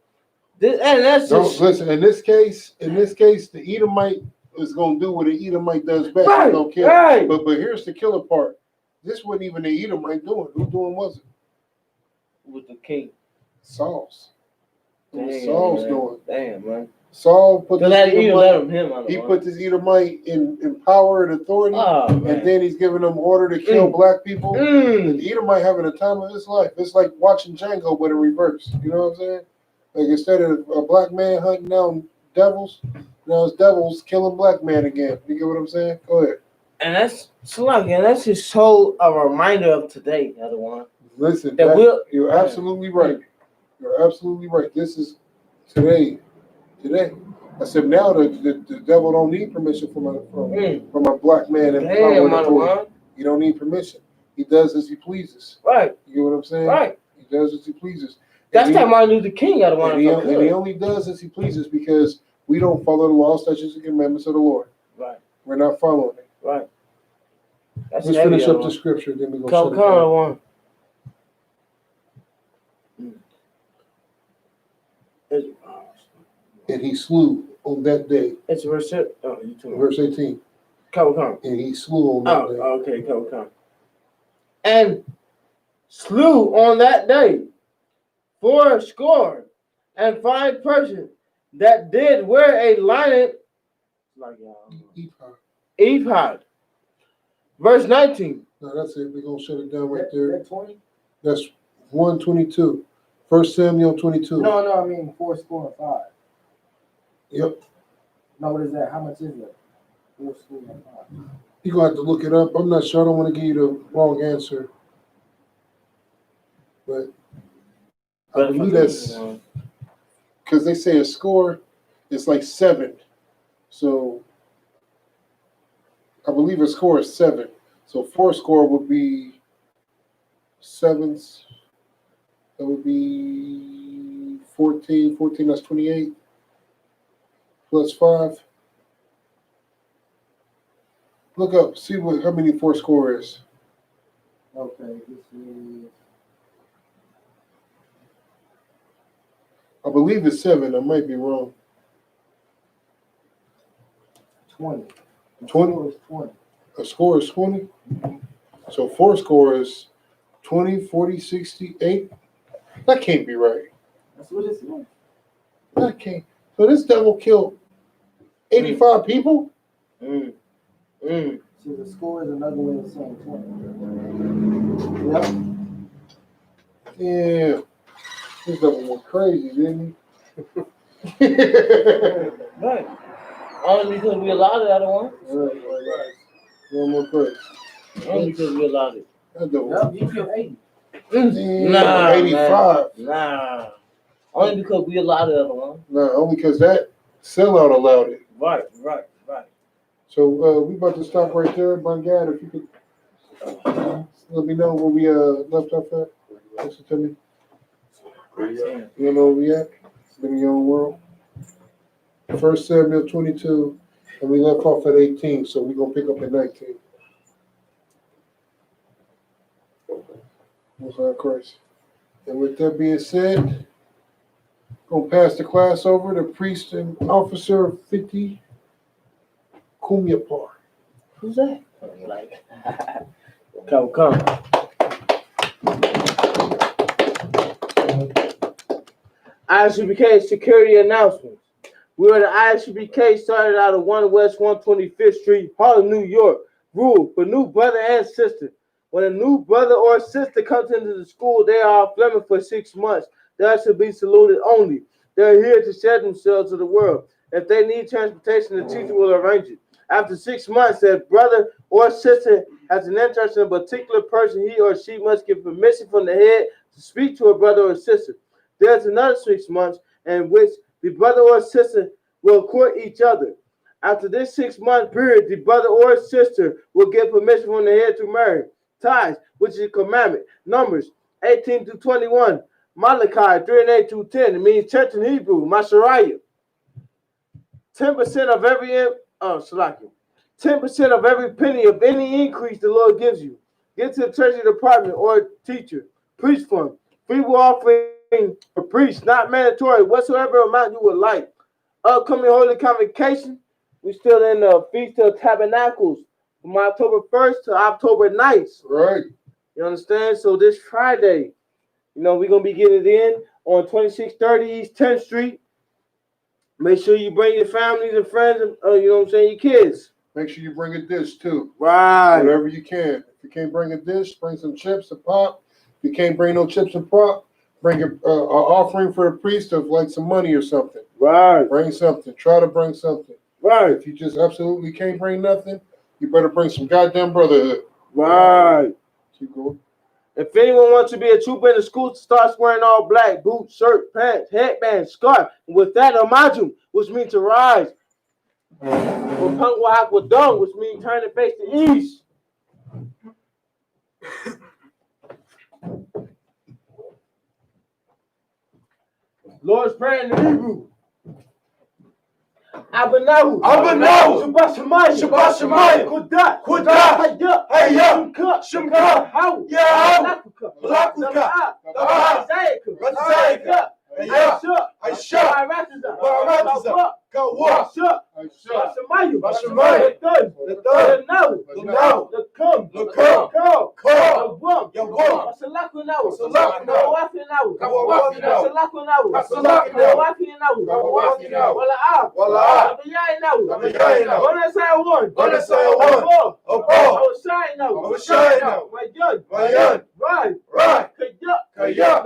That's just... Listen, in this case, the Edomite is gonna do what an Edomite does best. Right, He's gonna kill. right. But here's the killer part. This wasn't even the Edomite doing. Who doing was it? With the king. Saul's. It was Damn, Saul's man. doing. Damn, man. Saul put this Edomite. He put this Edomite in power and authority, and then he's giving them order to kill black people. And the Edomite having a time of his life. It's like watching Django, but in reverse. You know what I'm saying? Like instead of a black man hunting down devils, now it's devils killing black man again. You get what I'm saying? Go ahead. And that's Salakia, and that's just so a reminder of today, other one. Listen, you're absolutely right. You're absolutely right. This is today. I said now the devil don't need permission from a black man in power and authority. He don't need permission. He does as he pleases. Right. You get what I'm saying? Right. He does as he pleases. That's that Martin Luther King out of one. And he only does as he pleases because we don't follow the law, statutes, and commandments of the Lord. Right. We're not following it. Right. Let's finish up the scripture, then we go. Come on. And he slew on that day. It's verse 18. Come. And he slew on that day. Okay, come. And slew on that day 75 persons, that did wear a lining, like ephod. Verse 19. No, that's it. We're gonna shut it down right there. That 20? That's 122. 1 Samuel 22. No, I mean 4:5. Yep. No, what is that? How much is that? 4:5. You're gonna have to look it up. I'm not sure. I don't want to give you the wrong answer. But I believe that's because they say a score is like 7. So I believe a score is 7. So 4 score would be 7. That would be 14. 14, that's 28. Plus 5. Look up, see how many 4 score is. Okay, this is I believe it's 7. I might be wrong. 20. 20? Is 20. A score is 20. So 4 score is 20, 40, 60, 8. That can't be right. That's what it says. That can't. So this devil killed 85 people? So the score is another way of saying 20. Yep. Yeah. This devil went crazy, didn't he? Right. Only because we allowed it, I don't want. Right. One more crazy. Only because we allowed it. That devil. Yep, you killed 80. Nah, 85. Nah. Only because we allowed it, I don't want. No, only because that sellout allowed it. Right. So we about to stop right there. My God, if you could let me know where we left off at. Listen to me. You know where we at? Been in your own world. 1 Samuel 22, and we left off at 18, so we're going to pick up at 19. Most High Christ. And with that being said, going to pass the class over to Priest and Officer 50, Kumyapar. Who's that? Like, come. I.S.U.P.K. security announcements. We are the I.S.U.P.K. started out of 1 West 125th Street, Harlem, New York. Rule for new brother and sister. When a new brother or sister comes into the school, they are off limit for 6 months. They are to be saluted only. They are here to share themselves to the world. If they need transportation, the teacher will arrange it. After 6 months, that brother or sister has an interest in a particular person, he or she must get permission from the head to speak to a brother or sister. There's another 6 months in which the brother or sister will court each other. After this 6-month period, the brother or sister will get permission from the head to marry. Ties, which is a commandment. Numbers 18-21. Malachi 3:8-10. It means church in Hebrew. Mashariah. 10% of every 10% of every penny of any increase the Lord gives you. Get to the treasury department or teacher. Priest fund. Free will offering for priests, not mandatory. Whatsoever amount you would like. Upcoming holy convocation. We still in the Feast of Tabernacles from October 1st to October 9th. Right. You understand? So this Friday, we're going to be getting it in on 2630 East 10th Street. Make sure you bring your families and friends, your kids. Make sure you bring a dish, too. Right. Whatever you can. If you can't bring a dish, bring some chips and pop. If you can't bring no chips and pop, bring an offering for the priest of like some money or something. Right. Bring something. Try to bring something. Right. If you just absolutely can't bring nothing, you better bring some goddamn brotherhood. Right. Keep going. If anyone wants to be a trooper in the school, starts wearing all black, boots, shirt, pants, headband, scarf. And with that, amajum, which means to rise. Or punk wadong, which means turn and face the east. Lord's Prayer in the Hebrew. Abanahu. Shabbat Shemayim. Kudat. Hayya. Shemka. How. Lakuka. I.S.U.P.K. Salakunawa. Salakunawa. Kawafinawa. Kawafinawa. Salakunawa. Salakunawa. Kawafinawa. Kawafinawa. Wala'ah. Wala'ah. Kabiyainawa. Kabiyainawa. Bonasayawan. Bonasayawan. Abo. Awashayinawa. Awashayinawa. Mayan. Mayan. Right. Right. Kaya. Kaya.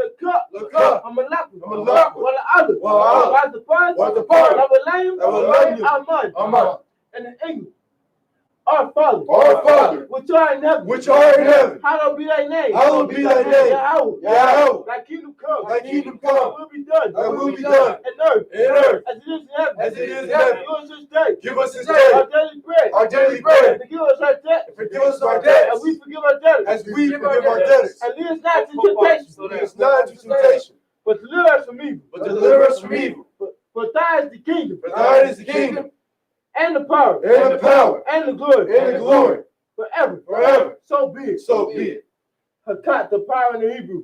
Laka. Amalaku. Wala'ah. Wala'ah. Wadapad. Labalayim. Aman. Aman. And in English. Our Father. Our Father. Which art in heaven. Which art in heaven. Hallowed be thy name. Hallowed be thy name. Yahweh. Yahweh. Thy kingdom come. Thy kingdom come. Thy will be done. Thy will be done. In earth. In earth. As it is in heaven. As it is in heaven. Give us this day. Give us this day Our daily bread. our daily bread. And forgive us our debt. And forgive us our debts. As we forgive our debtors. As we forgive our debtors. And lead us not into temptation. Lead us not into temptation. But deliver us from evil. But deliver us from evil. For thine is the kingdom. For thine is the kingdom. And the power. And the power. And the glory. And the glory. Forever. Forever. So be it. So be it. Hakat, the power in the Hebrew.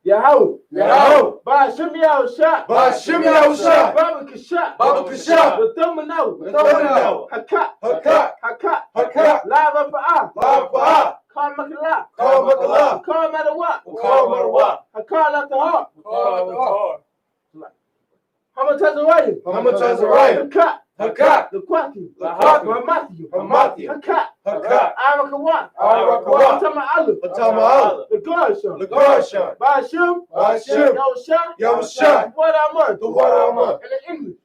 Yahweh. Yahweh. Ba'ashem Yahushua. Ba'ashem Yahushua. Baba Kasha. Baba Kasha. B'thamanahu. B'thamanahu. Hakat. Hakat. Hakat. Hakat. Lava Ba'ah. Lava Ba'ah. Kal Makala. Kal Makala. Kal Madawa. Kal Madawa. Hakal Atahar. Kal Atahar. Hamatazarayim. Hamatazarayim. Hakat. Hakat. The Kwaki. Hakat. Hamathiyu. Hakat. Hakat. Arakawat. Arakawat. Tama'alu. Tama'alu. The Garshon. The Garshon. Ba'ashem. Ba'ashem. Yahushua. Yahushua. What Aman. The what Aman. And the English.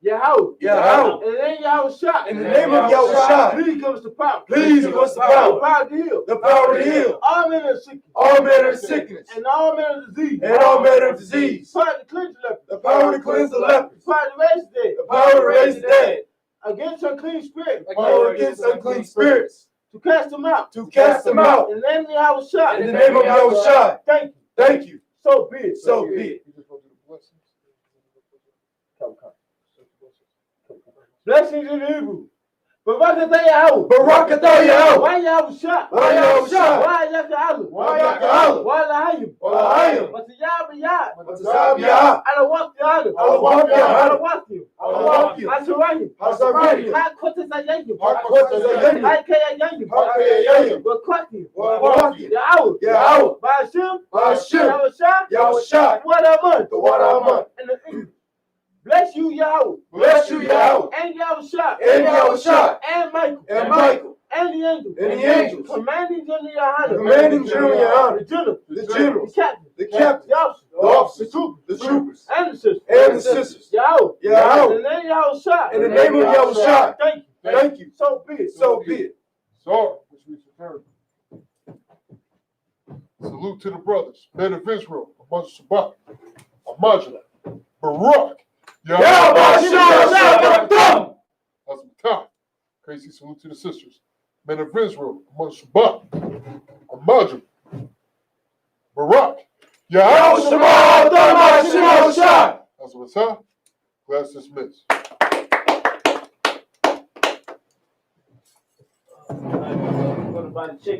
Yahweh. Yahweh. In the name of Yahushua. In the name of Yahushua. Please give us the power. Please give us the The power. power to heal. The power to heal. All manner of sickness. All manner of sickness. And all manner of disease. And all manner of disease. The power to cleanse the leper. The power to cleanse the lepers. The power to raise the dead. The power to raise the dead. Against unclean spirits. The power against unclean spirits. To cast them out. To cast them out. In the name of Yahushua. In the name of Yahushua. Thank you. Thank you. So be it. So be it. Blessings in Hebrew. Barakatah Yahweh. Barakatah Yahweh. Why Yahushua? Why Yahushua? Why Yakahalu? Why Yakahalu? Why Lahayim? Lahayim. But the Yah. Matasabiyah. I don't want the other. I don't want the other. I don't want you. I don't want you. Asarayim. Asarayim. I quoted Zayayim. I quoted Zayayim. I Kayayim. Hakayayim. But Kwaki. Kwaki. Yahweh. Yahweh. Ba'ashem. Ba'ashem. Yahushua. Yahushua. What Aman. The what Aman. Bless you, Yahweh. Bless you, Yahweh. And Yahushua. And Yahushua. And Michael. And Michael. And the angels. And the angels. Commanding General Yohanna. Commanding General Yohanna. The general. The generals. The captain. The captains. The officers. The officers. The troopers. The troopers. And the sisters. And the sisters. Yahweh. Yahweh. In the name of Yahushua. In the name of Yahushua. Thank you. Thank you. So be it. So be it. So, which means eternity. Salute to the brothers, men of Israel, I.S.U.P.K, Imagine, Barak, Yahweh. That's my time. Crazy salute to the sisters, men of Israel, I.S.U.P.K, Imagine, Barak, Yahweh. That's my time. Class dismissed. I'm going to buy the chicken.